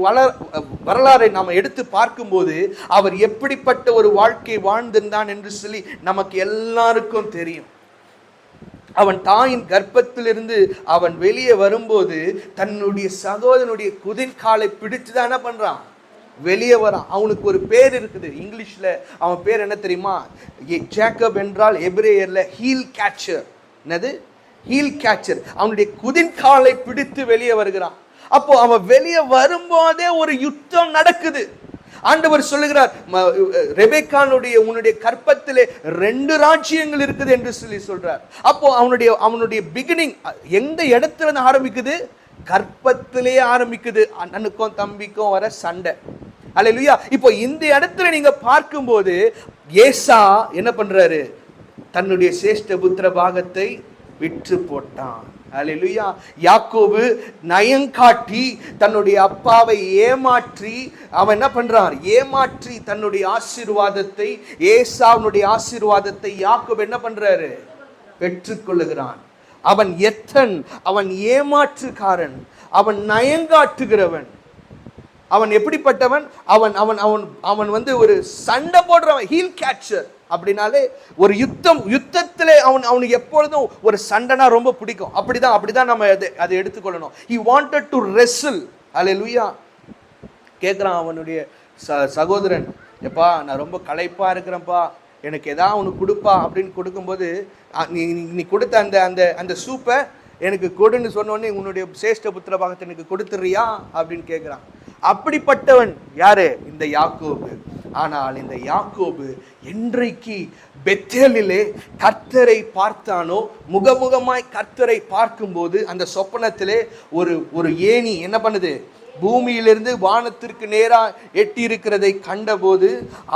வரலாறை நாம் எடுத்து பார்க்கும்போது அவர் எப்படிப்பட்ட ஒரு வாழ்க்கை வாழ்ந்திருந்தான் என்று சொல்லி நமக்கு எல்லாருக்கும் தெரியும். அவன் தாயின் கர்ப்பத்திலிருந்து அவன் வெளியே வரும்போது தன்னுடைய சகோதரனுடைய குதின்காலை பிடிச்சுதான் என்ன பண்றான், வெளியே வரான். அவனுக்கு ஒரு பேர் இருக்குது இங்கிலீஷ்ல. அவன் பேர் என்ன தெரியுமா? ஜேக்கப் என்றால் எபிரேயர்ல ஹீல் கேச்சர். என்னது? Heel catcher. அவனுடைய குதின்காலை பிடித்து வெளியே வருகிறான். அப்போ அவன் வெளியே வரும்போதே ஒரு யுத்தம் நடக்குது. ஆண்டவர் சொல்லுகிறார், ரெபெக்கானுடைய உன்னுடைய கற்பத்திலே 2 ராஜ்யங்கள் இருக்குது என்று சொல்லி சொல்றார். அப்போ அவனுடைய பிகினிங் எந்த இடத்துல இருந்து ஆரம்பிக்குது? கற்பத்திலே ஆரம்பிக்குது. அண்ணனுக்கும் தம்பிக்கும் வர சண்டை. அல்லேலூயா. இப்போ இந்த இடத்துல நீங்க பார்க்கும்போது ஏசா என்ன பண்றாரு? தன்னுடைய சேஷ்ட புத்திர பாகத்தை விற்று போட்டான். அல்லேலூயா. யாக்கோபு நயங்காட்டி தன்னுடைய அப்பாவை ஏமாற்றி அவன் என்ன பண்றான்? ஏமாற்றி தன்னுடைய ஆசீர்வாதத்தை, ஏசாவுடைய ஆசீர்வாதத்தை யாக்கோபு என்ன பண்றாரு? பெற்றுக்கொள்ளுகிறான். அவன் எத்தன், அவன் ஏமாற்றுக்காரன், அவன் நயங்காட்டுகிறவன். அவன் எப்படிப்பட்டவன்? அவன் வந்து ஒரு சண்டை போடுறவன், ஹீல் கேச்சர். அப்படினாலே ஒரு யுத்தத்திலே அவனுக்கு எப்பொழுதும் ஒரு சண்டைனா ரொம்ப பிடிக்கும். அப்படிதான் நம்ம அதை எடுத்துக்கொள்ளணும். he wanted to wrestle. அல்லேலூயா. கேட்குறான் அவனுடைய சகோதரன், எப்பா நான் ரொம்ப களைப்பா இருக்கிறேன்ப்பா, எனக்கு ஏதாவது உனக்கு கொடுப்பா அப்படின்னு கொடுக்கும்போது, நீ கொடுத்த அந்த சூப்பை எனக்கு கொடுன்னு சொன்னோடனே உன்னுடைய சேஷ்ட புத்திர பாகத்தை எனக்கு கொடுத்துறியா அப்படின்னு கேட்குறான். அப்படிப்பட்டவன் யாரு? இந்த யாக்கோபு. ஆனால் இந்த யாக்கோபு என்றைக்கு பெத்தேலிலே கர்த்தரை பார்த்தானோ, முகமுகமாய் கர்த்தரை பார்க்கும்போது அந்த சொப்பனத்திலே ஒரு ஏணி என்ன பண்ணுது? பூமியிலிருந்து வானத்திற்கு நேராக எட்டி இருக்கிறதை கண்டபோது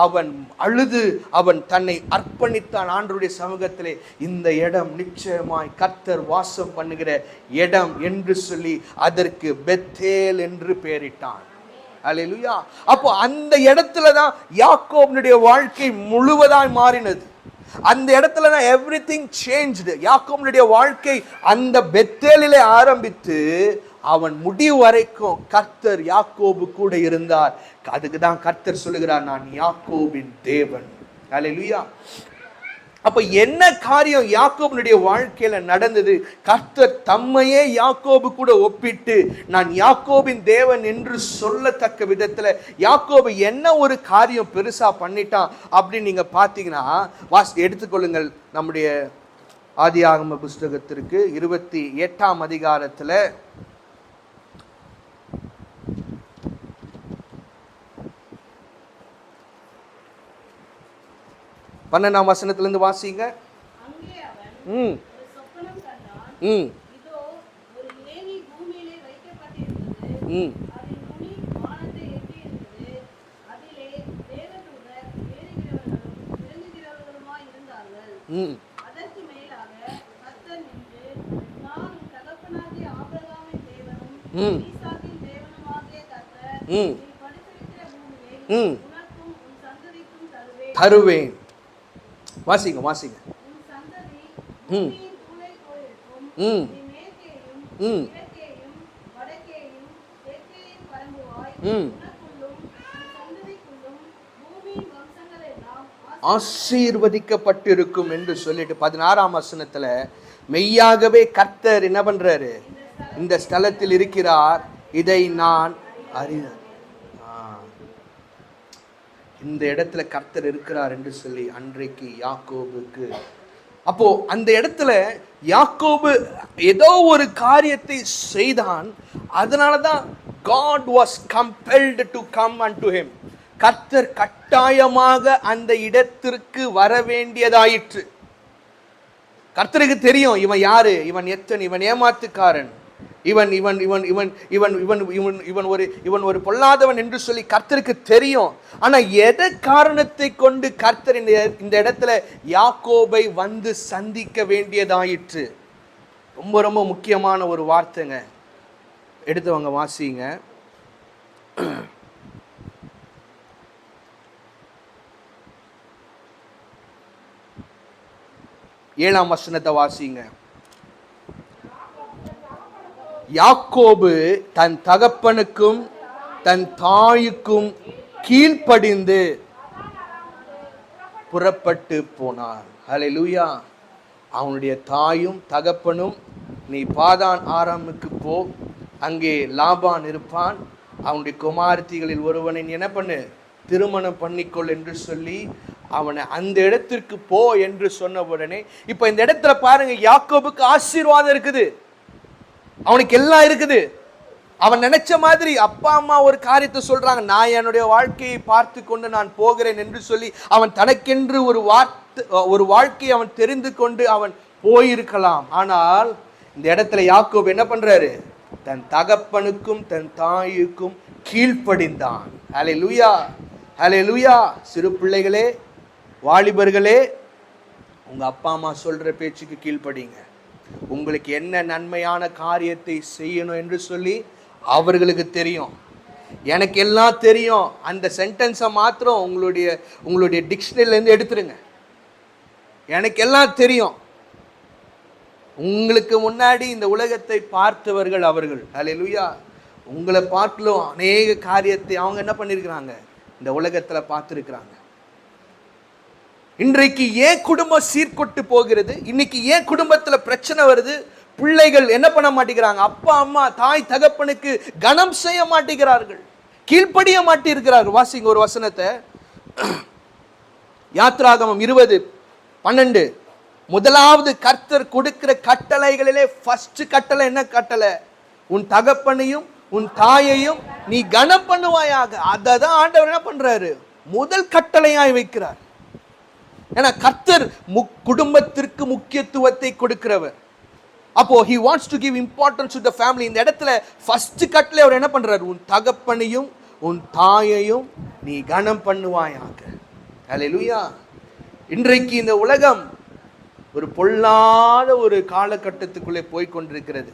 அவன் அழுது அவன் தன்னை அர்ப்பணித்தான் ஆண்டவருடைய சமூகத்திலே. இந்த இடம் நிச்சயமாய் கர்த்தர் வாசம் பண்ணுகிற இடம் என்று சொல்லி அதற்கு பெத்தேல் என்று பெயரிட்டான். அல்லேலூயா. அப்போ அந்த இடத்துல தான் யாக்கோபினுடைய வாழ்க்கை முழுவதாய் மாறினது. அந்த இடத்துல தான் எவ்ரிதிங் சேஞ்ச்டு. யாக்கோபினுடைய வாழ்க்கை அந்த பெத்தேலிலே ஆரம்பித்து அவன் முடிவு வரைக்கும் கர்த்தர் யாக்கோபு கூட இருந்தார். அதுக்கு தான் கர்த்தர் சொல்லுகிறார், நான் யாக்கோபின் தேவன். அல்லேலூயா. அப்ப என்ன காரியம் யாக்கோபினுடைய வாழ்க்கையில நடந்தது? கர்த்தர் தம்மையே யாக்கோபு கூட ஒப்பிட்டு நான் யாக்கோபின் தேவன் என்று சொல்லத்தக்க விதத்துல யாக்கோபு என்ன ஒரு காரியம் பெருசா பண்ணிட்டான் அப்படின்னு நீங்க பாத்தீங்கன்னா, எடுத்துக்கொள்ளுங்கள் நம்முடைய ஆதியாகம புஸ்தகத்திற்கு 28ஆம் அதிகாரத்துல 12ஆம் வசனத்திலிருந்து வாசிங்க. தருவேன். வாசிங்க வாசிங்க. ஆசீர்வதிக்கப்பட்டிருக்கும் என்று சொல்லிட்டு 16ஆம் வசனத்துல மெய்யாகவே கர்த்தர் என்ன பண்றாரு? இந்த ஸ்தலத்தில் இருக்கிறார், இதை நான் அறிந்தேன். இந்த இடத்துல கர்த்தர் இருக்கிறார் என்று சொல்லி அன்றைக்கு யாக்கோபுக்கு, அப்போ அந்த இடத்துல யாக்கோபு ஏதோ ஒரு காரியத்தை செய்தான். அதனாலதான் God was compelled to come unto him. கர்த்தர் கட்டாயமாக அந்த இடத்திற்கு வர வேண்டியதாயிற்று. கர்த்தருக்கு தெரியும் இவன் யாரு, இவன் எத்தன், இவன் ஏமாத்துக்காரன், இவன் இவன் இவன் இவன் இவன் இவன் இவன் இவன் ஒரு இவன் ஒரு பொல்லாதவன் என்று சொல்லி கர்த்தருக்கு தெரியும். ஆனா எதை காரணத்தை கொண்டு கர்த்தர் இந்த இடத்துல யாக்கோபை வந்து சந்திக்க வேண்டியதாயிற்று? ரொம்ப ரொம்ப முக்கியமான ஒரு வார்த்தைங்க. எடுத்தவங்க வாசிங்க. 7ஆம் வசனத்தை வாசிங்க. யாக்கோபு தன் தகப்பனுக்கும் தன் தாய்க்கும் கீழ்ப்படிந்து புறப்பட்டு போனார். ஹல்லேலூயா. அவனுடைய தாயும் தகப்பனும், நீ பாதான் ஆராமுக்கு போ, அங்கே லாபான் இருப்பான், அவனுடைய குமாரத்திகளில் ஒருவனை என்ன பண்ணு, திருமணம் பண்ணிக்கொள் என்று சொல்லி அவனை அந்த இடத்திற்கு போ என்று சொன்ன உடனே, இப்ப இந்த இடத்துல பாருங்க, யாக்கோபுக்கு ஆசீர்வாதம் இருக்குது, அவனுக்கு எல்லாம் இருக்குது. அவன் நினைச்ச மாதிரி அப்பா அம்மா ஒரு காரியத்தை சொல்றாங்க, நான் என்னுடைய வாழ்க்கையை பார்த்து கொண்டு நான் போகிறேன் என்று சொல்லி அவன் தனக்கென்று ஒரு வாழ்க்கையை அவன் தெரிந்து கொண்டு அவன் போயிருக்கலாம். ஆனால் இந்த இடத்துல யாக்கோபு என்ன பண்றாரு? தன் தகப்பனுக்கும் தன் தாயுக்கும் கீழ்ப்படிந்தான். ஹல்லேலூயா, ஹல்லேலூயா. சிறு பிள்ளைகளே, வாலிபர்களே, உங்க அப்பா அம்மா சொல்ற பேச்சுக்கு கீழ்ப்படிங்க. உங்களுக்கு என்ன நன்மையான காரியத்தை செய்யணும் என்று சொல்லி அவர்களுக்கு தெரியும். எனக்கு எல்லாம் தெரியும், அந்த சென்டென்ஸை மாத்திரம் உங்களுடைய டிக்ஷனரியிலேருந்து எடுத்துருங்க. எனக்கு எல்லாம் தெரியும். உங்களுக்கு முன்னாடி இந்த உலகத்தை பார்த்தவர்கள் அவர்கள். ஹல்லேலூயா. உங்களை பார்க்கலும் அநேக காரியத்தை அவங்க என்ன பண்ணியிருக்கிறாங்க, இந்த உலகத்தில் பார்த்துருக்கிறாங்க. இன்றைக்கு ஏன் குடும்பம் சீர்கொட்டு போகிறது? இன்னைக்கு ஏன் குடும்பத்தில் பிரச்சனை வருது? பிள்ளைகள் என்ன பண்ண மாட்டேங்கிறாங்க, அப்பா அம்மா தாய் தகப்பனுக்கு கனம் செய்ய மாட்டேங்கிறார்கள், கீழ்ப்படிய மாட்டிருக்கிறார்கள். வாசிங்க ஒரு வசனத்தை, யாத்ராகமம் 20:12. முதலாவது கர்த்தர் கொடுக்கிற கட்டளைகளிலே ஃபர்ஸ்ட் கட்டளை என்ன கட்டளை? உன் தகப்பனையும் உன் தாயையும் நீ கனம் பண்ணுவாயாக. அதை தான் ஆண்டவர் என்ன பண்றாரு, முதல் கட்டளையாய் வைக்கிறார். ஏன்னா கர்த்தர் குடும்பத்திற்கு முக்கியத்துவத்தை கொடுக்கிறவர். அப்போ he wants to give importance to the family. இந்த இடத்துல ஃபர்ஸ்ட் கட்டளை அவர் என்ன பண்றாரு, உன் தகப்பனையும் உன் தாயையும் நீ கனம் பண்ணுவாயாக. ஹல்லேலூயா. இன்றைக்கு இந்த உலகம் ஒரு பொல்லாத ஒரு காலகட்டத்துக்குள்ளே போய் கொண்டிருக்கிறது.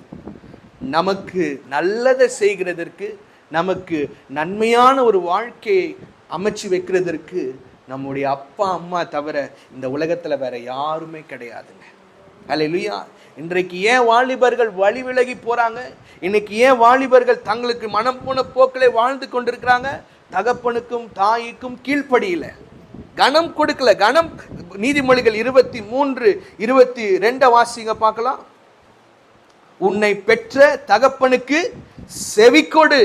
நமக்கு நல்லதை செய்கிறதற்கு, நமக்கு நன்மையான ஒரு வாழ்க்கையை அமைச்சு வைக்கிறதற்கு நம்முடைய அப்பா அம்மா தவிர இந்த உலகத்தில் வேற யாருமே கிடையாதுங்க. ஹல்லேலூயா. இன்றைக்கு ஏன் வாலிபர்கள் வழி விலகி போறாங்க? இன்னைக்கு ஏன் வாலிபர்கள் தங்களுக்கு மனம் போன போக்களை வாழ்ந்து கொண்டிருக்கிறாங்க? தகப்பனுக்கும் தாய்க்கும் கீழ்ப்படியில, கனம் கொடுக்கல. கனம், நீதிமொழிகள் 23:22 வாசிங்க பார்க்கலாம். உன்னை பெற்ற தகப்பனுக்கு செவிக்கொடு.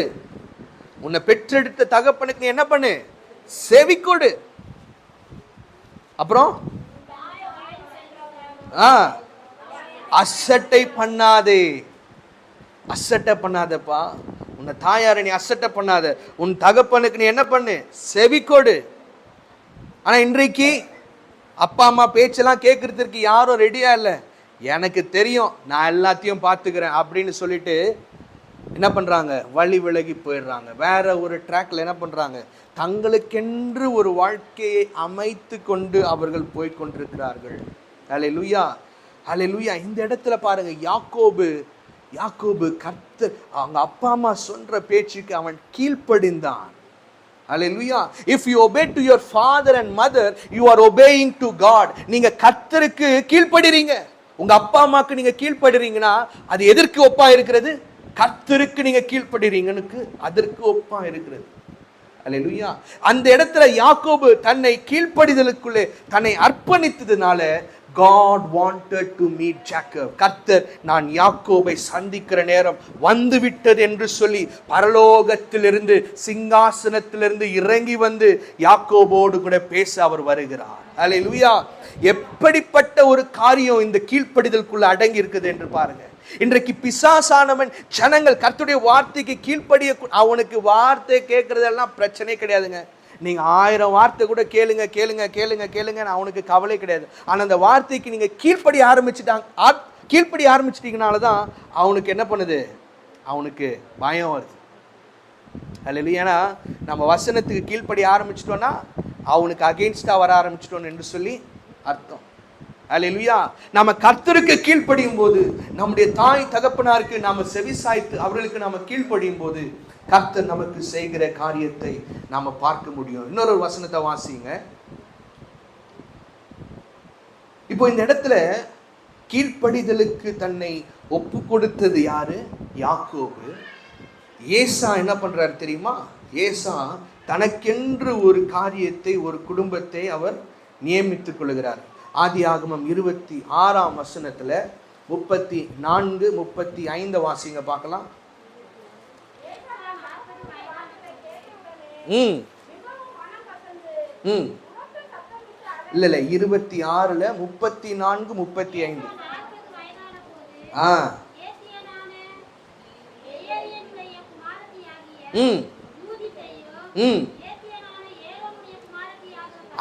உன்னை பெற்றெடுத்த தகப்பனுக்கு நீ என்ன பண்ணு, செவிக்கொடு. அப்புறம் அசட்டை பண்ணாதே. அசட்டை பண்ணாதப்பா, உன்னை தாயாரை நீ அசட்டை பண்ணாத. உன் தகப்பனுக்கு நீ என்ன பண்ணு, செவிக்கொடு. ஆனா இன்றைக்கு அப்பா அம்மா பேச்செல்லாம் கேட்கறதுக்கு யாரும் ரெடியா இல்லை. எனக்கு தெரியும், நான் எல்லாத்தையும் பார்த்துக்கிறேன் அப்படின்னு சொல்லிட்டு என்ன பண்றாங்க, வழி விலகி போயிடுறாங்க. வேற ஒரு ட்ராக்ல என்ன பண்றாங்க, தங்களுக்கென்று ஒரு வாழ்க்கையை அமைத்து கொண்டு அவர்கள் போய் கொண்டிருக்கிறார்கள். ஹல்லேலூயா, ஹல்லேலூயா. இந்த இடத்துல பாருங்க, யாக்கோபு கர்த்தர் அவங்க அப்பா அம்மா சொல்ற பேச்சுக்கு அவன் கீழ்ப்படிந்தான். Hallelujah. If you obey to your father and mother, you are obeying to God. நீங்க கர்த்தருக்கு கீழ்ப்படிறீங்க. உங்க அப்பா அம்மாக்கு நீங்க கீழ்ப்படிறீங்கன்னா அது எதற்கு ஒப்பா இருக்கிறது? கர்த்தருக்கு நீங்க கீழ்ப்படிறீங்கன்னு அதற்கு ஒப்பா இருக்கிறது. Hallelujah. அந்த இடத்துல யாக்கோபு தன்னை கீழ்ப்படிதலுக்குள்ளே தன்னை அர்ப்பணித்ததுனால God wanted to meet Jacob. கர்த்தர் நான் யாக்கோபை சந்திக்கிற நேரம் வந்து விட்டது என்று சொல்லி பரலோகத்திலிருந்து சிங்காசனத்திலிருந்து இறங்கி வந்து யாக்கோபோடு கூட பேச அவர் வருகிறார். அல்லேலூயா. எப்படிப்பட்ட ஒரு காரியம் இந்த கீழ்ப்படிதலுக்குள்ள அடங்கி இருக்குது என்று பாருங்க. இன்றைக்கு பிசாசானவன் ஜனங்கள் கர்த்தருடைய வார்த்தைக்கு கீழ்ப்படிய, அவனுக்கு வார்த்தை கேட்கறதெல்லாம் பிரச்சனை கிடையாதுங்க. நீங்க 1000 வார்த்தை கூட கேளுங்க கேளுங்க கேளுங்க கேளுங்க, அவனுக்கு கவலை கிடையாது. ஆனா அந்த வார்த்தைக்கு நீங்க கீழ்ப்படிய ஆரம்பிச்சிட்டீங்கனாலதான் அவனுக்கு என்ன பண்ணுது, அவனுக்கு பயம் வருது. அல்ல, ஏன்னா நம்ம வசனத்துக்கு கீழ்ப்படிய ஆரம்பிச்சிட்டோம்னா அவனுக்கு அகெயின்ஸ்டா வர ஆரம்பிச்சிட்டோம் என்று சொல்லி அர்த்தம். அல்லேலூயா. நாம கர்த்தருக்கு கீழ்ப்படியும் போது, நம்முடைய தாய் தகப்பனாருக்கு நாம செவிசாய்த்து அவர்களுக்கு நாம கீழ்ப்படியும் போது கர்த்தர் நமக்கு செய்கிற காரியத்தை நாம பார்க்க முடியும். இன்னொரு வசனத்தை வாசிங்க. இப்போ இந்த இடத்துல கீழ்ப்படிதலுக்கு தன்னை ஒப்பு கொடுத்தது யாரு? யாக்கோபு. ஏசா என்ன பண்றாரு தெரியுமா? ஏசா தனக்கென்று ஒரு காரியத்தை, ஒரு குடும்பத்தை அவர் நியமித்துக் கொள்கிறார். ஆதியாகமம் 26ஆம் வசனத்துல 34, 35 வாசிங்க பார்க்கலாம். இல்ல 26ல 34, 35.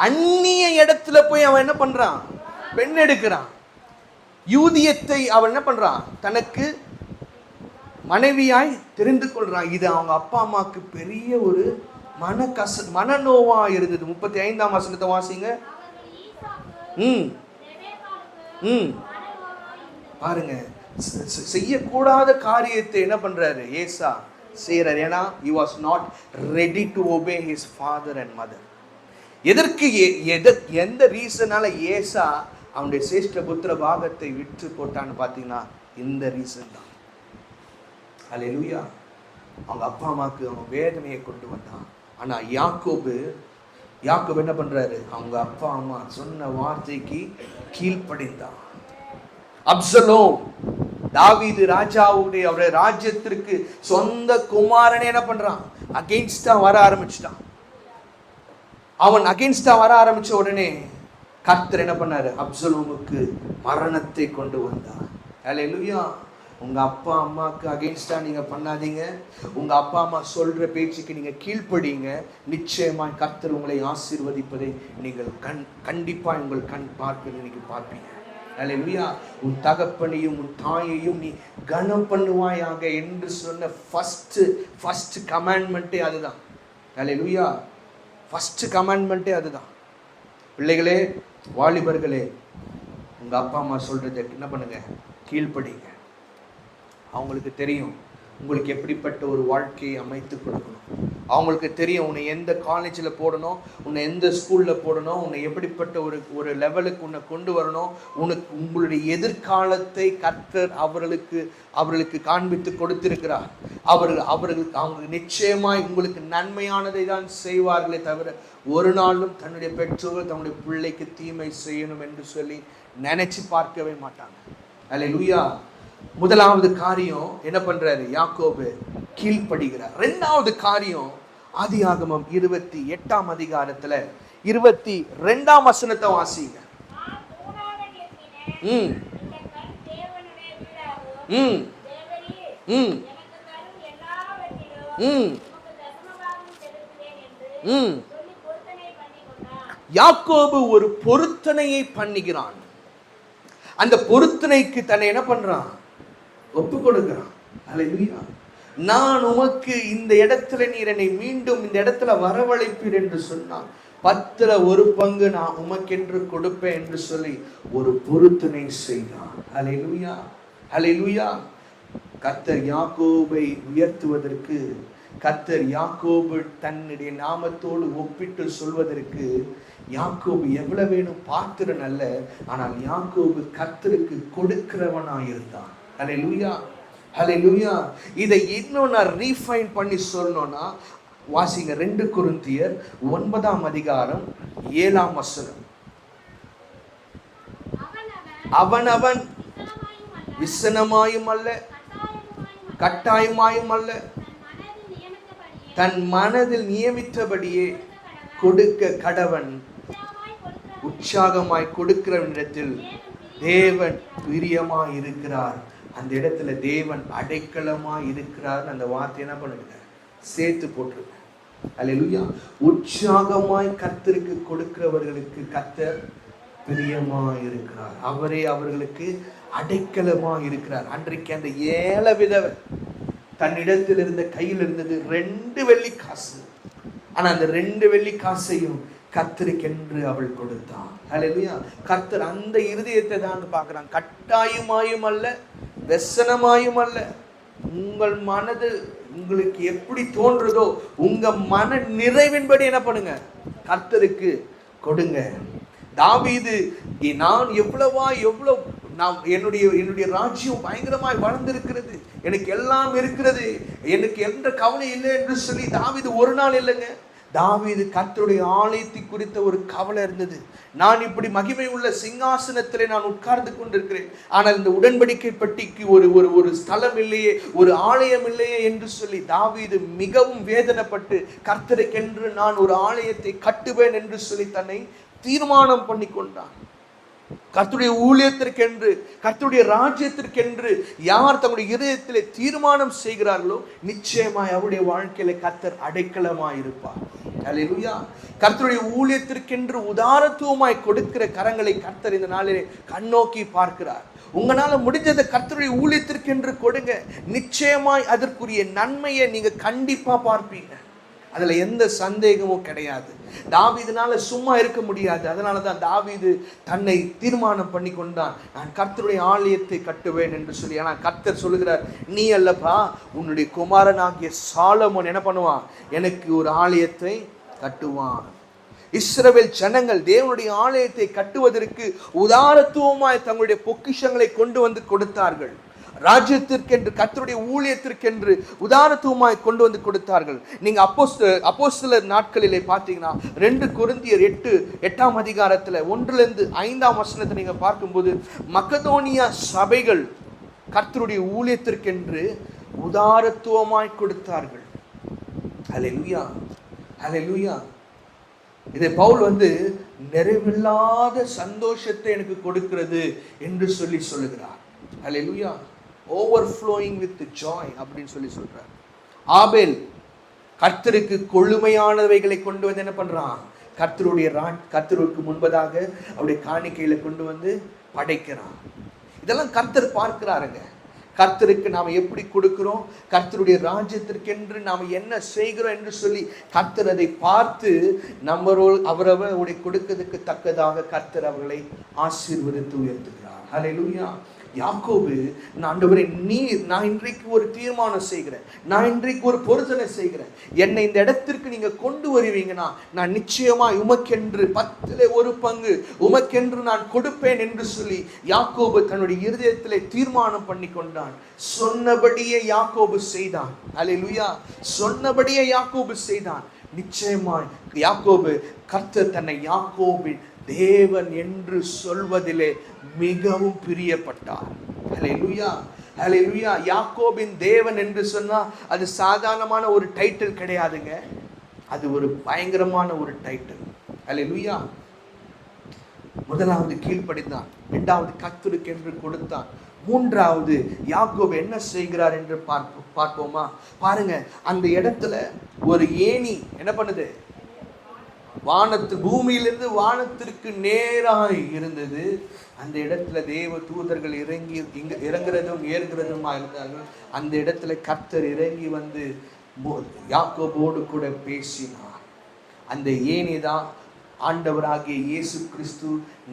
அந்நிய இடத்துல போய் அவன் என்ன பண்றான்? பெண் எடுக்கிறான். யூதியத்தை அவன் என்ன பண்றான்? தனக்கு மனைவியாய் தெரிந்து கொள்றான். இது அவங்க அப்பா அம்மாவுக்கு பெரிய ஒரு மனநோவா இருந்தது. 35ஆம் வசனத்தை வாசிங்க. பாருங்க, செய்யக்கூடாத காரியத்தை என்ன பண்றாரு ஏசா செய்யறாரு. ஏன்னா he was not ready to obey his father and mother. எதற்கு, எந்த ரீசனால ஏசா அவனுடைய சேஷ்ட புத்திர பாகத்தை விற்று போட்டான்னு பார்த்தீங்கன்னா இந்த ரீசன் தான். அல்லேலூயா. அவங்க அப்பா அம்மாவுக்கு அவன் வேதனையை கொண்டு வந்தான். ஆனா யாக்கோபு என்ன பண்றாரு? அவங்க அப்பா அம்மா சொன்ன வார்த்தைக்கு கீழ்ப்படிந்தான். அப்சலோம், தாவீது ராஜாவுடைய அவருடைய ராஜ்யத்திற்கு சொந்த குமாரனே என்ன பண்றான்? அகெயின்ஸ்டா வர ஆரம்பிச்சிட்டான். அவன் அகெயின்ஸ்டா வர ஆரம்பிச்ச உடனே கர்த்தர் என்ன பண்ணாரு? அப்சலோமுக்கு மரணத்தை கொண்டு வந்தார். அல்லேலூயா. உங்க அப்பா அம்மாவுக்கு அகெயின்ஸ்டா நீங்க பண்ணாதீங்க. உங்க அப்பா அம்மா சொல்ற பேச்சுக்கு நீங்க கீழ்ப்படிங்க. நிச்சயமாய் கர்த்தர் உங்களை ஆசீர்வதிப்பதை நீங்கள் கண்டிப்பா உங்கள் கண் பார்ப்பது இன்னைக்கு பார்ப்பீங்க. அல்லேலூயா. உன் தகப்பனையும் உன் தாயையும் நீ கனம் பண்ணுவாயாக என்று சொன்ன ஃபர்ஸ்ட் கமாண்ட்மெண்ட்டே அதுதான். அல்லேலூயா. ஃபர்ஸ்ட் கமாண்ட்மெண்ட்டே அதுதான். பிள்ளைகளே, வாலிபர்களே, உங்க அப்பா அம்மா சொல்றதை என்ன பண்ணுங்க? கீழ்ப்படிங்க. அவங்களுக்கு தெரியும் உங்களுக்கு எப்படிப்பட்ட ஒரு வாழ்க்கையை அமைத்து கொடுக்கணும். அவங்களுக்கு தெரியும் உன்னை எந்த காலேஜில் போடணும், உன்னை எந்த ஸ்கூலில் போடணும், உன்னை எப்படிப்பட்ட ஒரு லெவலுக்கு உன்னை கொண்டு வரணும். உங்களுடைய எதிர்காலத்தை கர்த்தர் அவர்களுக்கு காண்பித்து கொடுத்திருக்கிறார். அவங்க நிச்சயமாய் உங்களுக்கு நன்மையானதை தான் செய்வார்களே தவிர ஒரு நாளும் தன்னுடைய பெற்றோர்கள் தன்னுடைய பிள்ளைக்கு தீமை செய்யணும் என்று சொல்லி நினைச்சு பார்க்கவே மாட்டாங்க. அல்லேலூயா. முதலாவது காரியம் என்ன பண்றாரு? யாக்கோபு கீழ்ப்படுகிறார். இரண்டாவது காரியம் ஆதியாகமம் 28ஆம் அதிகாரத்துல 22ஆம் வசனத்தை வாசிங்க. யாக்கோபு ஒரு பொருத்தனையை பண்ணுகிறான். அந்த பொருத்தனைக்கு தன்னை என்ன பண்றான்? ஒப்பு கொடுக்கிறான். அல்லேலூயா. நான் உமக்கு இந்த இடத்துல நீர் என்னை மீண்டும் இந்த இடத்துல வரவழைப்பீர் என்று சொன்னான். 10ல் 1 பங்கு நான் உமக்கென்று கொடுப்பேன் என்று சொல்லி ஒரு பொருத்தனை செய்தான். அல்லேலூயா. அல்லேலூயா. கர்த்தர் யாக்கோபை உயர்த்துவதற்கு, கர்த்தர் யாக்கோபு தன்னுடைய நாமத்தோடு ஒப்பிட்டு சொல்வதற்கு, யாக்கோபு எவ்வளவு வேணும் பாத்திரன் அல்ல, ஆனால் யாக்கோபு கர்த்தருக்கு கொடுக்கிறவனாயிருந்தான். அல்லேலூயா. அல்லேலூயா. இதை இன்னும் நான் ரீஃபைன் பண்ணி சொல்லணும்னா வாசிங்க 2 கொரிந்தியர் 9ஆம் அதிகாரம் 7ஆம் வசனம். அவனவன் விசனமாயும் அல்ல, கட்டாயமாயும் அல்ல, தன் மனதில் நியமித்தபடியே கொடுக்க கடவன். உற்சாகமாய் கொடுக்கிறவனிடத்தில் தேவன் பிரியமாய் இருக்கிறார். அந்த இடத்துல தேவன் அடைக்கலமாய் இருக்கிறார். அந்த வார்த்தை என்ன பண்ணுங்க, சேர்த்து போட்டிருக்க. அல்லேலூயா. உற்சாகமாய் கர்த்தருக்கு கொடுக்கிறவர்களுக்கு கர்த்தர் பிரியமாய் இருக்கிறார். அவரே அவர்களுக்கு அடைக்கலமாய் இருக்கிறார். அன்றைக்கு அந்த ஏழை விதவை தன்னிடத்தில் இருந்த கையில் இருந்தது 2 வெள்ளி காசு. ஆனா அந்த 2 வெள்ளி காசையும் கர்த்தருக்கென்று அவள் கொடுத்தாள். அல்லேலூயா. கர்த்தர் அந்த இருதயத்தை தான் பார்க்கிறான். கட்டாயமாயும் அல்ல, வெசனமாயும் அல்ல. உங்கள் மனது உங்களுக்கு எப்படி தோன்றுதோ உங்க மன நிறைவின்படி என்ன பண்ணுங்க, கர்த்தருக்கு கொடுங்க. தாவீது, நான் எவ்வளவு நான் என்னுடைய ராஜ்யம் பயங்கரமாய் வளர்ந்திருக்கிறது, எனக்கு எல்லாம் இருக்கிறது, எனக்கு எந்த கவலை இல்லை என்று சொல்லி தாவீது ஒரு நாள் இல்லைங்க. தாவீது கர்த்தருடைய ஆலயத்தை குறித்த ஒரு கவலை இருந்தது. நான் இப்படி மகிமை உள்ள சிங்காசனத்திலே நான் உட்கார்ந்து கொண்டிருக்கிறேன், ஆனால் இந்த உடன்படிக்கை பெட்டிக்கு ஒரு ஸ்தலம் இல்லையே, ஒரு ஆலயம் இல்லையே என்று சொல்லி தாவீது மிகவும் வேதனைப்பட்டு கர்த்தருக்கென்று நான் ஒரு ஆலயத்தை கட்டுவேன் என்று சொல்லி தன்னை தீர்மானம் பண்ணி கொண்டான். கர்த்தருடைய ஊழியத்திற்கென்று, கர்த்தருடைய ராஜ்யத்திற்கென்று யார் தங்களுடைய இதயத்திலே தீர்மானம் செய்கிறார்களோ நிச்சயமாய் அவருடைய வாழ்க்கையில கர்த்தர் அடைக்கலமாய் இருப்பார். அல்லேலூயா. கர்த்தருடைய ஊழியத்திற்கென்று உதாரத்துவமாய் கொடுக்கிற கரங்களை கர்த்தர் இந்த நாளிலே கண்ணோக்கி பார்க்கிறார். உங்களால முடிஞ்சதை கர்த்தருடைய ஊழியத்திற்கென்று கொடுங்க. நிச்சயமாய் அதற்குரிய நன்மையை நீங்க கண்டிப்பா பார்ப்பீங்க. அதுல எந்த சந்தேகமும் கிடையாது. தாவீதுனால சும்மா இருக்க முடியாது. அதனாலதான் தாவீது தன்னை தீர்மானம் பண்ணி கொண்டான், நான் கர்த்தருடைய ஆலயத்தை கட்டுவேன் என்று சொல்லி. ஆனா கர்த்தர் சொல்லுகிறார், நீ அல்லப்பா, உன்னுடைய குமாரனாகிய சாலமோன் என்ன பண்ணுவான், எனக்கு ஒரு ஆலயத்தை கட்டுவான். இஸ்ரவேல் ஜனங்கள் தேவனுடைய ஆலயத்தை கட்டுவதற்கு உதாரத்துவமாய் தங்களுடைய பொக்கிஷங்களை கொண்டு வந்து கொடுத்தார்கள். ராஜ்யத்திற்கென்று, கர்த்தருடைய ஊழியத்திற்கென்று உதாரத்துவமாய் கொண்டு வந்து கொடுத்தார்கள். நீங்க அப்போஸ்தலர் நாட்களிலே பார்த்தீங்கன்னா 2 கொரிந்தியர் 8ஆம் அதிகாரத்தில் 1-5 வசனத்தை நீங்க பார்க்கும்போது மக்கதோனியா சபைகள் கர்த்தருடைய ஊழியத்திற்கென்று உதாரத்துவமாய் கொடுத்தார்கள். அல்லேலூயா, அல்லேலூயா. இதை பவுல் நிறைவில்லாத சந்தோஷத்தை எனக்கு கொடுக்கிறது என்று சொல்லுகிறார். அல்லேலூயா. overflowing with joy அப்படின்னு சொல்றார். ஆபேல் கர்த்தருக்கு கொழுமையானவைகளை கொண்டு வந்து என்ன பண்றான், கர்த்தருக்கு முன்பதாக அவருடைய காணிக்கையில கொண்டு வந்து படைக்கிறான். இதெல்லாம் கர்த்தர் பார்க்கிறாருங்க. கர்த்தருக்கு நாம் எப்படி கொடுக்கிறோம், கர்த்தருடைய ராஜ்யத்திற்கென்று நாம் என்ன செய்கிறோம் என்று சொல்லி கர்த்தர் அதை பார்த்து அவரவருடைய கொடுக்கிறதுக்கு தக்கதாக கர்த்தர் அவர்களை ஆசீர்வதித்து உயர்த்துகிறார். அல்லேலூயா. யாக்கோபு, ஆண்டவரே நான் இன்றைக்கு ஒரு தீர்மானம் செய்கிறேன், நான் இன்றைக்கு ஒரு பொருத்தனை செய்கிறேன், என்னை இந்த இடத்திற்கு நீங்க கொண்டு வருவீங்கன்னா நான் நிச்சயமா உமக்கென்று 10ல் 1 பங்கு உமக்கென்று நான் கொடுப்பேன் என்று சொல்லி யாக்கோபு தன்னுடைய இருதயத்திலே தீர்மானம் பண்ணி கொண்டான். சொன்னபடியே யாக்கோபு செய்தான். அல்லேலூயா. சொன்னபடியே யாக்கோபு செய்தான். நிச்சயமாய் யாக்கோபு, கர்த்தர் தன்னை யாக்கோபின் தேவன் என்று சொல்வதிலே மிகவும் பிரியப்பட்டார். அல்லேலூயா, அல்லேலூயா. யாக்கோபின் தேவன் என்று சொன்னா அது சாதாரணமான ஒரு டைட்டில் கிடையாதுங்க, அது ஒரு பயங்கரமான ஒரு டைட்டில். அல்லேலூயா. முதலாவது கீழ்ப்படிந்தான், 2வது கர்த்தருக்கு என்று கொடுத்தான், 3வது யாக்கோபு என்ன செய்கிறார் என்று பார்ப்போமா? பாருங்க, அந்த இடத்துல ஒரு ஏணி என்ன பண்ணுது, பூமியிலிருந்து வானத்திற்கு நேராய் இருந்தது. அந்த இடத்துல தேவ தூதர்கள் இறங்குறதும் ஏறுகிறதுமா இருந்தார்கள். அந்த இடத்துல கர்த்தர் இறங்கி வந்து யாக்கோபோடு கூட பேசினார். அந்த ஏணிதான் ஆண்டவராகிய இயேசு கிறிஸ்து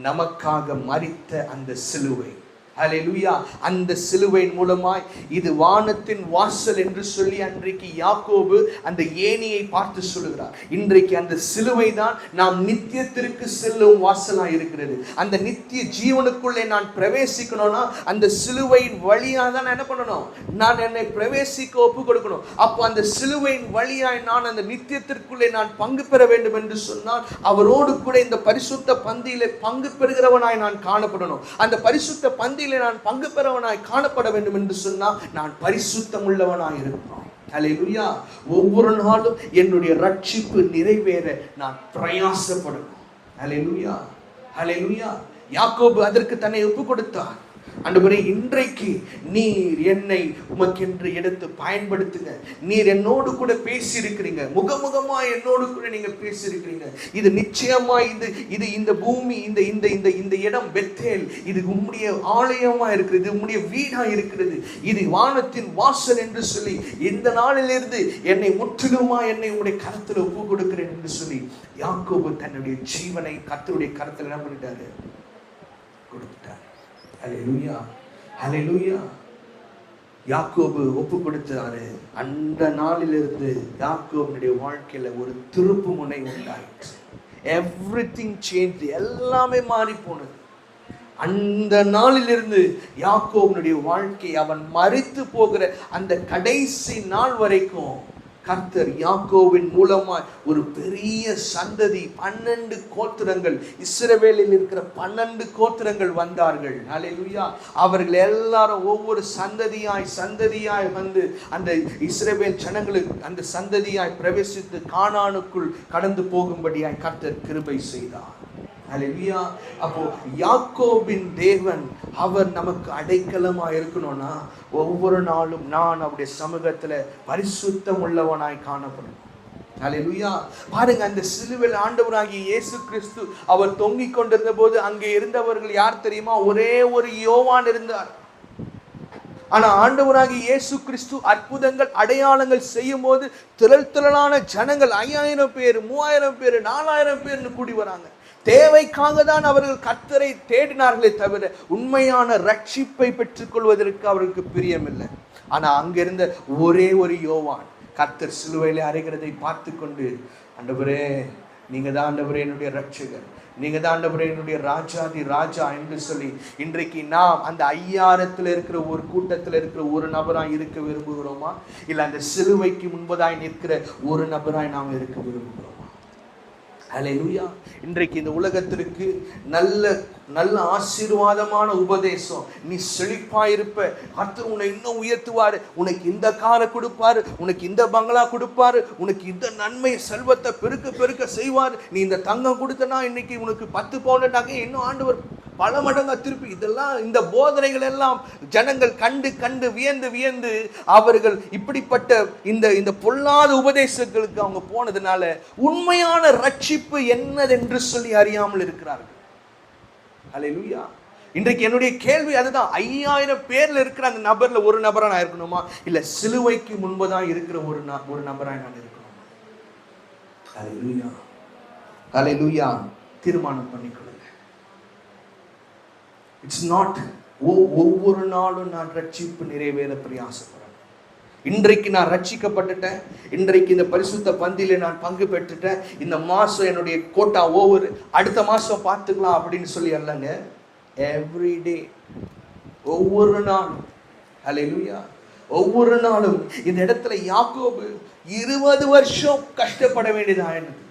நமக்காக மரித்த அந்த சிலுவை. ஹல்லேலூயா. அந்த சிலுவையின் மூலமாய் இது வானத்தின் வாசல் என்று சொல்லி அன்றைக்கு யாக்கோபு அந்த ஏணியை பார்த்து சொல்லுகிறார். இன்றைக்கு அந்த சிலுவை தான் நாம் நித்தியத்திற்கு செல்லும் வாசலாய் இருக்கிறது. அந்த நித்திய ஜீவனுக்குள்ளே நான் பிரவேசிக்கணும்னா அந்த சிலுவையின் வழியாக தான் என்ன பண்ணணும்? நான் என்னை பிரவேசிக்க ஒப்பு கொடுக்கணும். அப்போ அந்த சிலுவையின் வழியாய் நான் அந்த நித்தியத்திற்குள்ளே நான் பங்கு பெற வேண்டும் என்று சொன்னால் அவரோடு கூட இந்த பரிசுத்த பந்தியிலே பங்கு பெறுகிறவனாய் நான் காணப்படணும். அந்த பரிசுத்த பந்தியிலே நான் பங்கு பெறவனாய் காணப்பட வேண்டும் என்று சொன்னால் நான் பரிசுத்தம் உள்ளவனாய் இருப்பேன். ஹல்லேலூயா. ஒவ்வொரு நாளும் என்னுடைய ரட்சிப்பு நிறைவேற நான் பிரயாசப்படணும். ஹல்லேலூயா, ஹல்லேலூயா. யாக்கோபு அதற்கு தன்னை ஒப்பு கொடுத்தார். ஆண்டவரே, இன்றைக்கு நீர் என்னை உமக்கென்று எடுத்து பயன்படுத்துங்க. நீர் என்னோடு கூட பேசியிருக்கிறீங்க, முகமுகமா என்னோடு கூட நீங்க பேசியிருக்கிறீங்க. இது நிச்சயமா இது இந்த பூமி, இந்த இந்த இந்த இந்த இடம் பெத்தேல், இது உம்முடைய ஆலயமா இருக்கிறது, உம்முடைய வீடா இருக்கிறது, இது வானத்தின் வாசல் என்று சொல்லி இந்த நாளிலிருந்து என்னை முற்றிலுமா என்னை உம்முடைய கரத்தில் ஒப்பு கொடுக்கிறேன் என்று சொல்லி யாக்கோபு தன்னுடைய ஜீவனை கர்த்தருடைய கரத்தில் என்ன பண்ணிட்டாரு? கொடுத்துட்டார். ஹல்லேலூயா, ஹல்லேலூயா. யாக்கோபு ஒப்பு கொடுத்தாரு. அந்த நாளிலிருந்து யாக்கோபுடைய வாழ்க்கையில ஒரு திருப்பு முனை உண்டாயிற்று. எவ்ரிதிங் சேஞ்ச், எல்லாமே மாறி போனது. அந்த நாளிலிருந்து யாக்கோபுடைய வாழ்க்கை அவன் மரித்து போகிற அந்த கடைசி நாள் வரைக்கும் கர்த்தர் யாக்கோபின் மூலமாய் ஒரு பெரிய சந்ததி, 12 கோத்திரங்கள், இஸ்ரவேலில் இருக்கிற 12 கோத்திரங்கள் வந்தார்கள். ஹல்லேலூயா. அவர்கள் எல்லாரும் ஒவ்வொரு சந்ததியாய் வந்து அந்த இஸ்ரவேல் ஜனங்களுக்கு அந்த சந்ததியாய் பிரவேசித்து கானானுக்குள் கடந்து போகும்படியாய் கர்த்தர் கிருபை செய்தார். ஹல்லேலூயா. அப்போ யாக்கோபின் தேவன் அவர் நமக்கு அடைக்கலமா இருக்கணும்னா ஒவ்வொரு நாளும் நான் அவருடைய சமூகத்துல பரிசுத்தம் உள்ளவனாய் காணப்படும். ஹல்லேலூயா. பாருங்க, அந்த சிலுவையில் ஆண்டவராகிய இயேசு கிறிஸ்து அவர் தொங்கிக் கொண்டிருந்த போது அங்கே இருந்தவர்கள் யார் தெரியுமா? ஒரே ஒரு யோவான் இருந்தார். ஆனா ஆண்டவராகிய இயேசு கிறிஸ்து அற்புதங்கள் அடையாளங்கள் செய்யும் போது திரளான ஜனங்கள் 5000 பேர், 3000 பேர், 4000 பேர்னு கூடி வராங்க. தேவைக்காக தான் அவர்கள் கர்த்தரை தேடினார்களே தவிர உண்மையான ரட்சிப்பை பெற்றுக் கொள்வதற்கு அவர்களுக்கு பிரியமில்லை. ஆனா அங்கிருந்த ஒரே ஒரு யோவான் கர்த்தர் சிலுவையிலே அறைகிறதை பார்த்து கொண்டு, ஆண்டவரே, நீங்க தான் ஆண்டவரே என்னுடைய ரட்சகர், நீங்க தான் ஆண்டவரே என்னுடைய ராஜாதி ராஜா என்று சொல்லி இன்றைக்கு நாம் அந்த 5000 இருக்கிற ஒரு கூட்டத்தில் இருக்கிற ஒரு நபராய் இருக்க விரும்புகிறோமா? இல்லை அந்த சிலுவைக்கு முன்பதாய் நிற்கிற ஒரு நபராய் நாம் இருக்க விரும்புகிறோமா? ஹல்லேலூயா. இன்றைக்கு இந்த உலகத்திற்கு நல்ல ஆசீர்வாதமான உபதேசம், நீ செழிப்பாயிருப்ப, கர்த்தர் உன்னை இன்னும் உயர்த்துவாரு, உனக்கு இந்த காரை கொடுப்பாரு, உனக்கு இந்த பங்களா கொடுப்பாரு, உனக்கு இந்த நன்மை செல்வத்தை பெருக்க செய்வார், நீ இந்த தங்கம் கொடுத்தனா இன்னைக்கு உனக்கு 10 பவுண்டாக இன்னும் ஆண்டவர் பல மடங்கா திருப்பி, இதெல்லாம் இந்த போதனைகள் எல்லாம் ஜனங்கள் கண்டு வியந்து அவர்கள் இப்படிப்பட்ட இந்த பொல்லாத உபதேசங்களுக்கு அவங்க போனதுனால உண்மையான ரட்சிப்பு என்னதென்று சொல்லி அறியாமல் இருக்கிறார்கள். ஹல்லேலூயா. இன்றைக்கு என்னுடைய கேள்வி அதுதான். 5000 பேர்ல இருக்கிற அந்த நபர்ல ஒரு நபரா நான் இருக்கணுமா? இல்ல சிலுவைக்கு முன்பதான் இருக்கிற ஒரு நபராய் நான் இருக்கணுமா? ஹல்லேலூயா, ஹல்லேலூயா. தீர்மானம் பண்ணிக்கொள்ளுங்க. இட்ஸ் நாட் ஒவ்வொரு நாளும் நான் ரட்சிப்பு நிறைவேற பிரயாசப்படுறேன். இன்றைக்கு நான் ரட்சிக்கப்பட்டுட்டேன், இன்றைக்கு இந்த பரிசுத்த பந்தியில நான் பங்கு பெற்றுட்டேன், இந்த மாசம் என்னுடைய கோட்டா ஓவர், அடுத்த மாசம் பார்த்துக்கலாம் அப்படின்னு சொல்லி அல்லங்க. எவ்ரிடே, ஒவ்வொரு நாளும். ஹல்லேலூயா. ஒவ்வொரு நாளும். இந்த இடத்துல யாக்கோபு 20 வருஷம் கஷ்டப்பட வேண்டியதாயினது.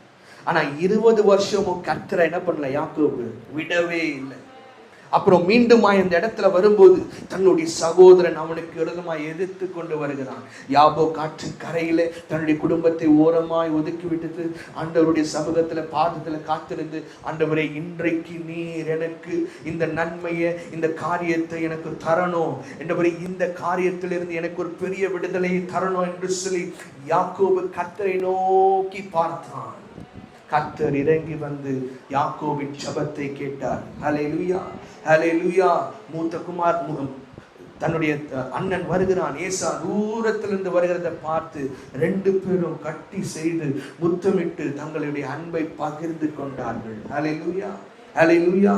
ஆனா 20 வருஷமும் கர்த்தரை என்ன பண்ணல யாக்கோபு? விடவே இல்லை. அப்புறம் மீண்டும் இந்த இடத்துல வரும்போது தன்னுடைய சகோதரன் அவனுக்கு விரோதமாய் எதிர்த்து கொண்டு வருகிறான். யாபோ காற்று கரையில தன்னுடைய குடும்பத்தை ஓரமாய் ஒதுக்கி விட்டு ஆண்டவருடைய சமூகத்துல பாதத்துல காத்திருந்து, ஆண்டவரே, இன்றைக்கு நீர் எனக்கு இந்த நன்மையை, இந்த காரியத்தை எனக்கு தரணும், ஆண்டவரே, இந்த காரியத்திலிருந்து எனக்கு ஒரு பெரிய விடுதலையை தரணும் என்று சொல்லி யாக்கோபு கர்த்தரை நோக்கி பார்த்தான். கர்த்தர் இறங்கி வந்து யாக்கோபின் ஜெபத்தை கேட்டார். ஹல்லேலூயா, ஹல்லேலூயா. மூத்த குமார் தன்னுடைய அண்ணன் வருகிறான், ஏசா தூரத்திலிருந்து வருகிறத பார்த்து 2 பேரும் கட்டி செய்து முத்தமிட்டு தங்களுடைய அன்பை பகிர்ந்து கொண்டார்கள். ஹல்லேலூயா, ஹல்லேலூயா.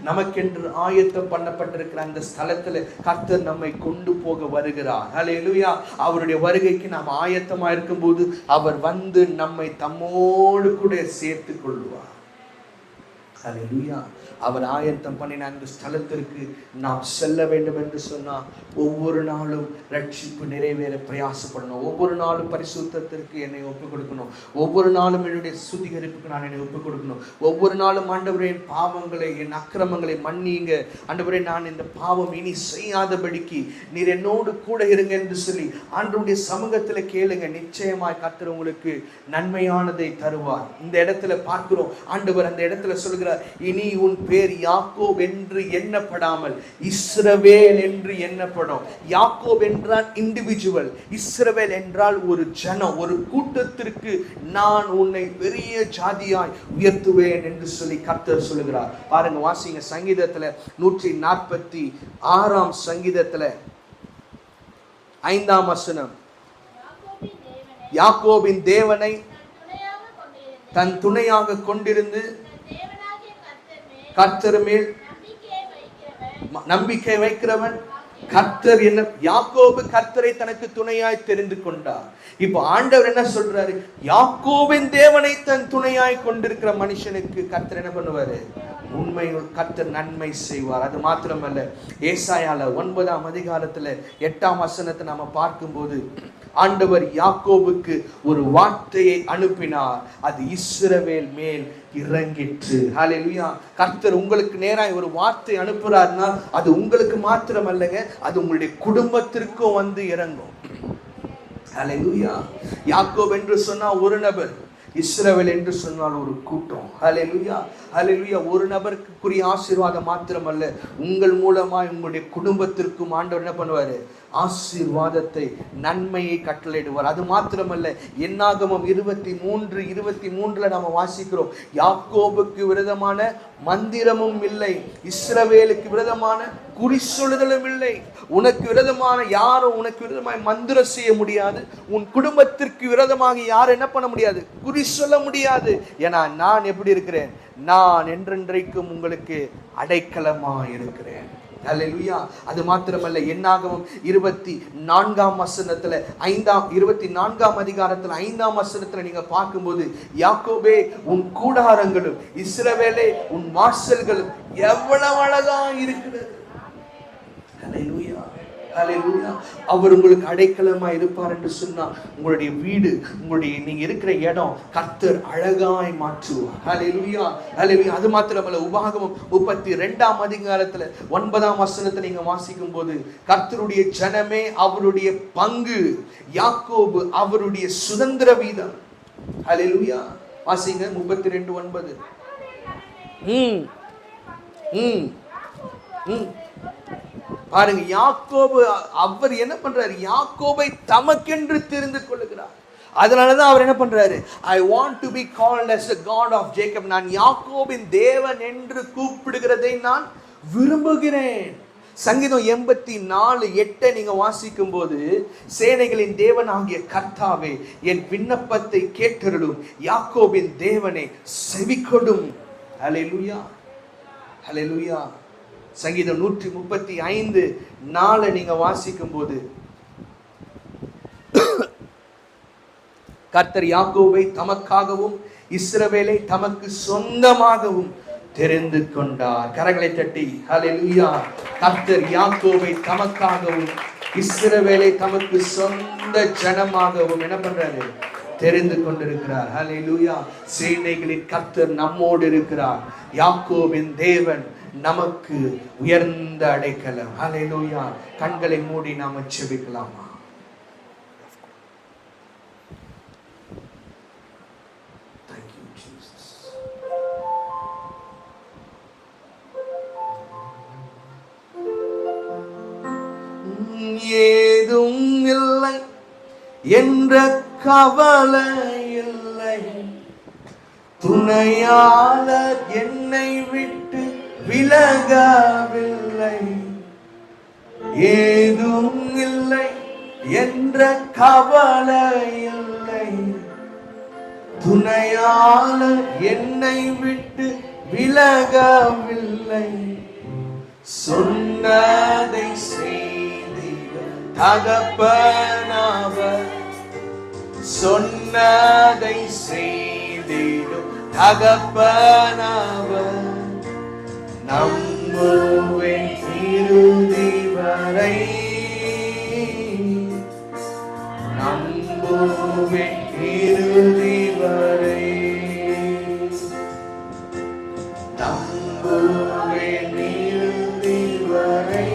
நமக்கென்று ஆயத்தம் பண்ணப்பட்டிருக்கிற அந்த ஸ்தலத்துல கர்த்தர் நம்மை கொண்டு போக வருகிறார். ஹல்லேலூயா. அவருடைய வருகைக்கு நாம் ஆயத்தமா இருக்கும்போது அவர் வந்து நம்மை தம்மோடு கூட சேர்த்து கொள்வார். ஹல்லேலூயா. அவர் ஆயத்தம் பண்ணின அந்த ஸ்தலத்திற்கு நாம் செல்ல வேண்டும் என்று சொன்னால் ஒவ்வொரு நாளும் ரட்சிப்பு நிறைவேற பிரயாசப்படணும். ஒவ்வொரு நாளும் பரிசுத்தத்திற்கு என்னை ஒப்புக் கொடுக்கணும். ஒவ்வொரு நாளும் என்னுடைய சுத்திகரிப்புக்கு நான் என்னை ஒப்புக் கொடுக்கணும். ஒவ்வொரு நாளும் ஆண்டவரே என் பாவங்களை, என் அக்கிரமங்களை மன்னியுங்க ஆண்டவரே, நான் இந்த பாவம் இனி செய்யாதபடிக்கு நீர் என்னோடு கூட இருங்க என்று சொல்லி ஆண்டவருடைய சமூகத்தில் கேளுங்க. நிச்சயமாய் கர்த்தர் உங்களுக்கு நன்மையானதை தருவார். இந்த இடத்துல பார்க்கிறோம், ஆண்டவர் அந்த இடத்துல சொல்கிறார், இனி உன் பேர் யாக்கோப் என்று எண்ணப்படாமல் இஸ்ரவேல் என்று எண்ணப்படும். யாக்கோப் என்றால் இண்டிவிஜுவல், இஸ்ரவேல் என்றால் ஒரு ஜனம், ஒரு கூட்டத்திற்கு நான் உன்னை பெரிய ஜாதியாய் உயர்த்துவேன் என்று சொல்லி கர்த்தர் சொல்லுகிறார். பாருங்க, வாசிங்க சங்கீதத்துல 146 சங்கீதத்துல 5ஆம் வசனம். யாக்கோபின் தேவனை தன் துணையாக கொண்டிருந்து கர்த்தர் மேல் நம்பிக்கை வைக்கிறவன். கர்த்தர் என்ன, யாக்கோபு கர்த்தரை தனக்கு துணையாய் தெரிந்து கொண்டார். இப்போ ஆண்டவர் என்ன சொல்றாரு, யாக்கோபின் தேவனை தன் துணையாய் கொண்டிருக்கிற மனுஷனுக்கு கர்த்தர் என்ன பண்ணுவாரு, உண்மையில் கர்த்தர் நன்மை செய்வார். அது மாத்திரமல்ல, ஏசாயால 9ஆம் அதிகாரத்துல 8ஆம் வசனத்தை நாம பார்க்கும்போது ஆண்டவர் யாக்கோபுக்கு ஒரு வார்த்தையை அனுப்பினார், அது இஸ்ரவேல் மேல் இறங்கிற்று. ஹல்லேலூயா. கர்த்தர் உங்களுக்கு நேராக ஒரு வார்த்தை அனுப்புறாருன்னா அது உங்களுக்கு மாத்திரம் அல்லங்க, அது உங்களுடைய குடும்பத்திற்கும் வந்து இறங்கும். ஹல்லேலூயா. யாக்கோப் என்று சொன்னா ஒரு நபர், இஸ்ரவேல் என்று சொன்னால் ஒரு கூட்டம். ஹல்லேலூயா. ஹல்லேலூயா. ஒரு நபருக்குரிய ஆசீர்வாதம் மாத்திரமல்ல, உங்கள் மூலமாய் உங்களுடைய குடும்பத்திற்கும் ஆண்டவர் என்ன பண்ணுவாரு, ஆசீர்வாதத்தை, நன்மையை கட்டளையிடுவார். அது மாத்திரமல்ல, என்னாகமம் 23:23 நாம வாசிக்கிறோம், யாக்கோபுக்கு விரோதமான மந்திரமும் இல்லை, இஸ்ரவேலுக்கு விரோதமான குறி சொல்லுதலும் இல்லை. உனக்கு விரோதமான யாரும் உனக்கு விரோதமாய் மந்திரம் செய்ய முடியாது. உன் குடும்பத்திற்கு விரோதமாக யாரும் என்ன பண்ண முடியாது, குறி சொல்ல முடியாது. ஏன்னா நான் எப்படி இருக்கிறேன், நான் என்றென்றைக்கும் உங்களுக்கு அடைக்கலமா இருக்கிறேன். ஹல்லேலூயா. அது மாத்திரமல்ல, என்னாகமம் 24ஆம் வசனத்துல 24ஆம் அதிகாரத்துல 5ஆம் வசனத்துல நீங்க பார்க்கும்போது, யாக்கோபே உன் கூடாரங்களும் இஸ்ரவேலே உன் வாசல்களும் எவ்வளவு அழகா இருக்கிறது. ஹல்லேலூயா. ஹல்லேலூயா. அவர் உங்களுக்கு அடைக்கலமா இருப்பார் என்று சொன்னா உங்களுடைய வீடு, உங்களுடைய நீங்க இருக்கிற இடம் கர்த்தர் அழகாய் மாற்றுவார். ஹல்லேலூயா. ஹல்லேலூயா. அது மாத்திரமல்ல, உபாகமம் 32ஆம் அதிகாரத்துல 9ஆம் வசனத்தை நீங்க வாசிக்கும் போது, கர்த்தருடைய ஜனமே அவருடைய பங்கு, யாக்கோபு அவருடைய சுதந்திர வீதம். ஹல்லேலூயா. வாசிங்க 32:9. பாருங்க, யாக்கோபு அவர் என்ன பண்றாரு, யாக்கோபை தமக்கென்று தெரிந்து கொள்ளுகிறார். அதனாலதான் அவர் என்ன பண்றாரு, I want to be called as the God of Jacob. நான் யாக்கோபின் தேவன் என்று கூப்பிடுகிறதை நான் விரும்புகிறேன். சங்கீதம் 84:8 நீங்க வாசிக்கும் போது, சேனைகளின் தேவன் ஆகிய கர்த்தாவே என் விண்ணப்பத்தை கேட்டருளும், யாக்கோபின் தேவனை செவிக்கொடும். ஹல்லேலூயா. ஹல்லேலூயா. சங்கீதம் 135:4 நீங்க வாசிக்கும் போது, கர்த்தர் யாக்கோபை தமக்காகவும் இஸ்ரவேலை தமக்கு சொந்தமாகவும் தெரிந்து கொண்டார். கரங்களை தட்டி ஹல்லேலூயா. கர்த்தர் யாக்கோபை தமக்காகவும் இஸ்ரவேலை தமக்கு சொந்த ஜனமாகவும் என்ன பண்றாரு, தெரிந்து கொண்டிருக்கிறார். ஹல்லேலூயா. சேனைகளின் கர்த்தர் நம்மோடு இருக்கிறார். யாக்கோபின் தேவன் நமக்கு உயர்ந்த அடைக்கலம். ஹல்லேலூயா. கண்களை மூடி நாம ஜெபிக்கலாமா? Thank you Jesus. ஏதும் இல்லை என்ற கவலை இல்லை, துணையாளர் என்னை விட்டு விலகவில்லை. ஏதும் இல்லை என்ற கவலை இல்லை, துணையாளர் என்னை விட்டு விலகவில்லை, சொன்னதை செய்திட தகப்பனவர், சொன்னதை செய்திடும் தகப்பனவர். நம்புவேன் இறுதி வரை, நம்புவேன் இறுதி வரை, நம்புவேன் இறுதி வரை,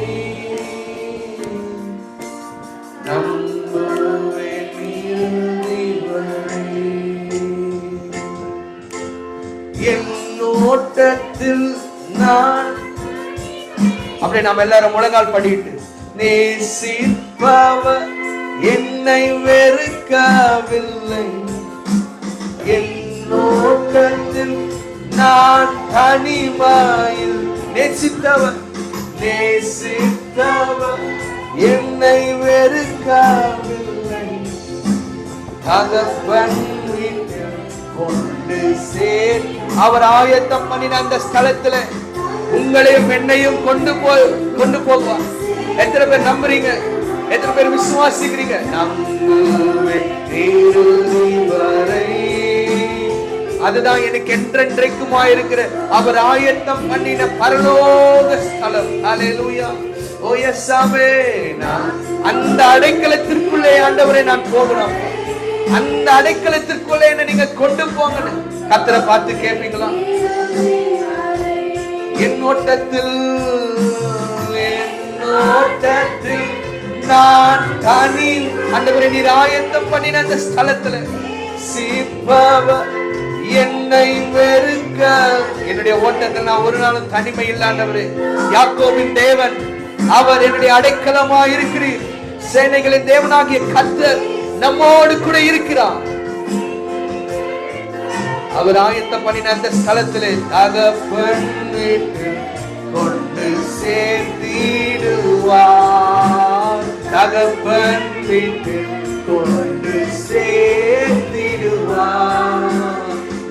நம்புவேன் இறுதி வரை. என் ஓட்டத்தில் நான், அப்படியே நாம் எல்லாரும் முழங்கால் படிட்டு, நேசிப்பவர் என்னை வெறுக்கவில்லை, என் ஓட்டத்தில் நான் தனிமையில், நேசித்தவர், நேசித்தவர் என்னை வெறுக்கவில்லை, தகப்பன் வீட்டில் கொண்டு சேர். அவர் ஆயத்தம் பண்ணின அந்த ஸ்தலத்துல உங்களையும் என்னையும் கொண்டு போவார். எத்தனை பேர் நம்புறீங்க? எத்தனை பேர் விசுவாசிக்கிறீங்க? நம்புவேன் இறுதி வரை. அதுதான் எனக்கு என்றென்றைக்குமா இருக்கிற அவர் ஆயத்தம் பண்ணின பரலோக ஸ்தலம். ஹல்லேலூயா. ஓ எஸ் ஆமே. நான் அந்த அடைக்கலத்திற்குள்ளே ஆண்டவரை நான் போகணும். அந்த அடைக்கலத்திற்குள்ளே என்ன நீங்க கொண்டு போங்க. கர்த்தரை பார்த்து கேட்பீங்களா? என் ஓட்டத்தில் நான் தனி, ஆண்டவரே நீர் ஆயத்தம் பண்ணின அந்த ஸ்தலத்துல சிப்பவர் என்னை வெறுக்க, என்னுடைய ஓட்டத்தில் நான் ஒரு நாளும் தனிமை இல்லாண்டவரே. யாக்கோபின் தேவன் அவர் என்னுடைய அடைக்கலமாய் இருக்கிறீர். சேனைகளின் தேவனாகிய கர்த்தர் நம்மோடு கூட இருக்கிறார். அவர் ஆயத்தம் பண்ணின அந்த ஸ்தலத்திலே தகப்பன் வீட்டில் கொண்டு சேர்த்திடுவார், தகப்பன் வீட்டில் கொண்டு சேர்த்திடுவார்.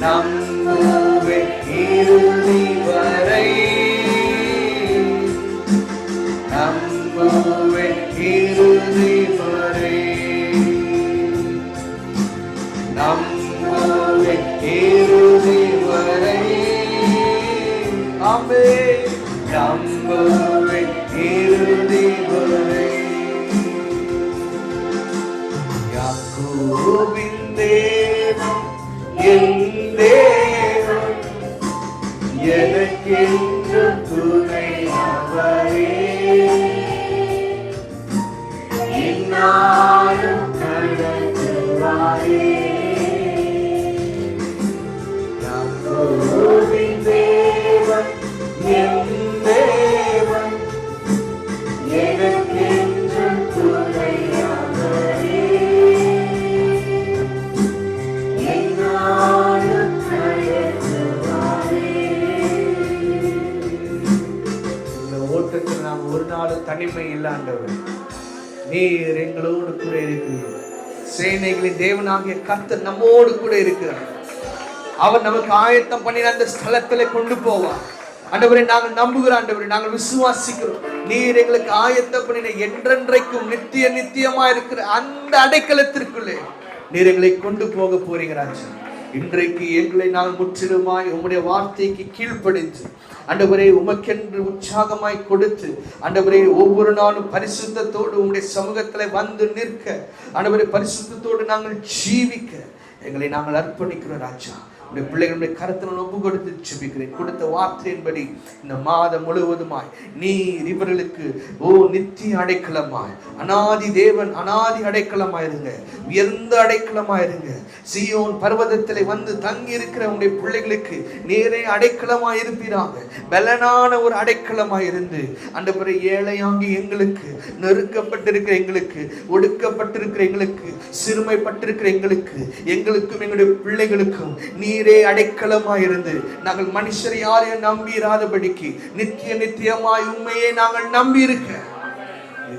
நம்புவேன் இறுதி வரை, நம்புவேன் இறுதி வரை, நம்புவேன் இறுதி வரை. ஆமென். நம்புவேன் இறுதி வரை. யாக்கோபின் தேவன் என் தேவன், எனக்கென்று துணை அவரே. இன்னாலும் நடத்துவாரே. யாக்கோபின் தேவன் என் தேவன், எனக்கென்று துணை அவரே. இன்னாலும் நடத்துவாரே. இந்த ஓட்டத்தில் நாம் ஒரு நாள் தனிமை இல்லாண்டவர். நீர் எங்களோடு கூட இருக்கிறீர். சேனைகளின் தேவனாகிய கர்த்தர் நம்மோடு கூட இருக்கிறார். அவர் நமக்கு ஆயத்தம் பண்ணின அந்த ஸ்தலத்திலே கொண்டு போவார். ஆண்டவரே நாங்கள் நம்புகிறோம், ஆண்டவரே நாங்கள் விசுவாசிக்கிறோம். நீர் எங்களுக்கு ஆயத்தம் பண்ணின என்றென்றைக்கும் நித்திய நித்தியமா இருக்கிற அந்த அடைக்கலத்திற்குள்ளே நீர் எங்களை கொண்டு போக போறீங்க ராஜா. இன்றைக்கு எங்களை நாங்கள் முற்றிலுமாய் உம்முடைய வார்த்தைக்கு கீழ்ப்படிந்து ஆண்டவரே உமக்கென்று உற்சாகமாய் கொடுத்து ஆண்டவரே ஒவ்வொரு நாளும் பரிசுத்தத்தோடு உம்முடைய சமூகத்துல வந்து நிற்க, ஆண்டவரே பரிசுத்தத்தோடு நாங்கள் ஜீவிக்க எங்களை நாங்கள் அர்ப்பணிக்கிறோம் ராஜா. உடைய பிள்ளைகளுடைய கருத்தில் ஒப்பு கொடுத்து ஜெபிக்கிறேன். கொடுத்த வார்த்தையின்படி இந்த மாதம் முழுவதுமாய் நீர் இவர்களுக்கு நித்திய அடைக்கலமாய், அனாதி தேவன் அனாதி அடைக்கலமாயிருங்க, உயர்ந்த அடைக்கலமாயிருங்க. சீயோன் பர்வதத்திலே வந்து தங்கி இருக்கிற உடைய பிள்ளைகளுக்கு நேரே அடைக்கலமாய் இருப்பீராங்க. பலனான ஒரு அடைக்கலமாய் இருந்து ஆண்டவரே ஏழையாங்கி எங்களுக்கு, நெருக்கப்பட்டிருக்கிற எங்களுக்கு, ஒடுக்கப்பட்டிருக்கிற எங்களுக்கு, சிறுமைப்பட்டிருக்கிற எங்களுக்கும் எங்களுடைய பிள்ளைகளுக்கும் நீரே அடைக்கலமாய் இருந்து நாங்கள் மனுஷரை யாரையும் நம்பிராதபடிக்கு நித்திய நித்தியமாய் உண்மையே நாங்கள் நம்பி இருக்க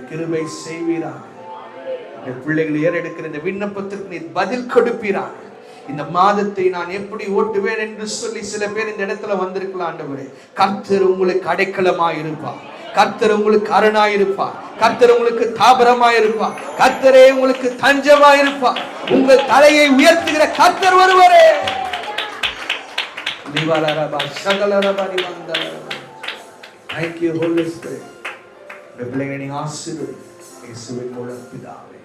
கிருபை செய்வீராக. பிள்ளைகள் ஏறெடுக்கிற இந்த விண்ணப்பத்திற்கு நீர் பதில் கொடுப்பீராக. இந்த மாதத்தை நான் எப்படி ஓட்டுவேன் என்று சொல்லி சில பேர் இந்த இடத்துல வந்திருக்கலாம். ஆண்டவரே, கர்த்தர் உங்களுக்கு அடைக்கலமாய் இருப்பார், கர்த்தர் உங்களுக்கு அரணாய் இருப்பார், கர்த்தர் உங்களுக்கு தாபரமாய் இருப்பார், கர்த்தரே உங்களுக்கு தஞ்சமாய் இருப்பார். உங்கள் தலையை உயர்த்துகிற கர்த்தர் ஒருவரே. Thank you, Holy Spirit. பிள்ளைகளை நீங்க ஆசீர்வதி இயேசுவின் மூலம் பிதாவே.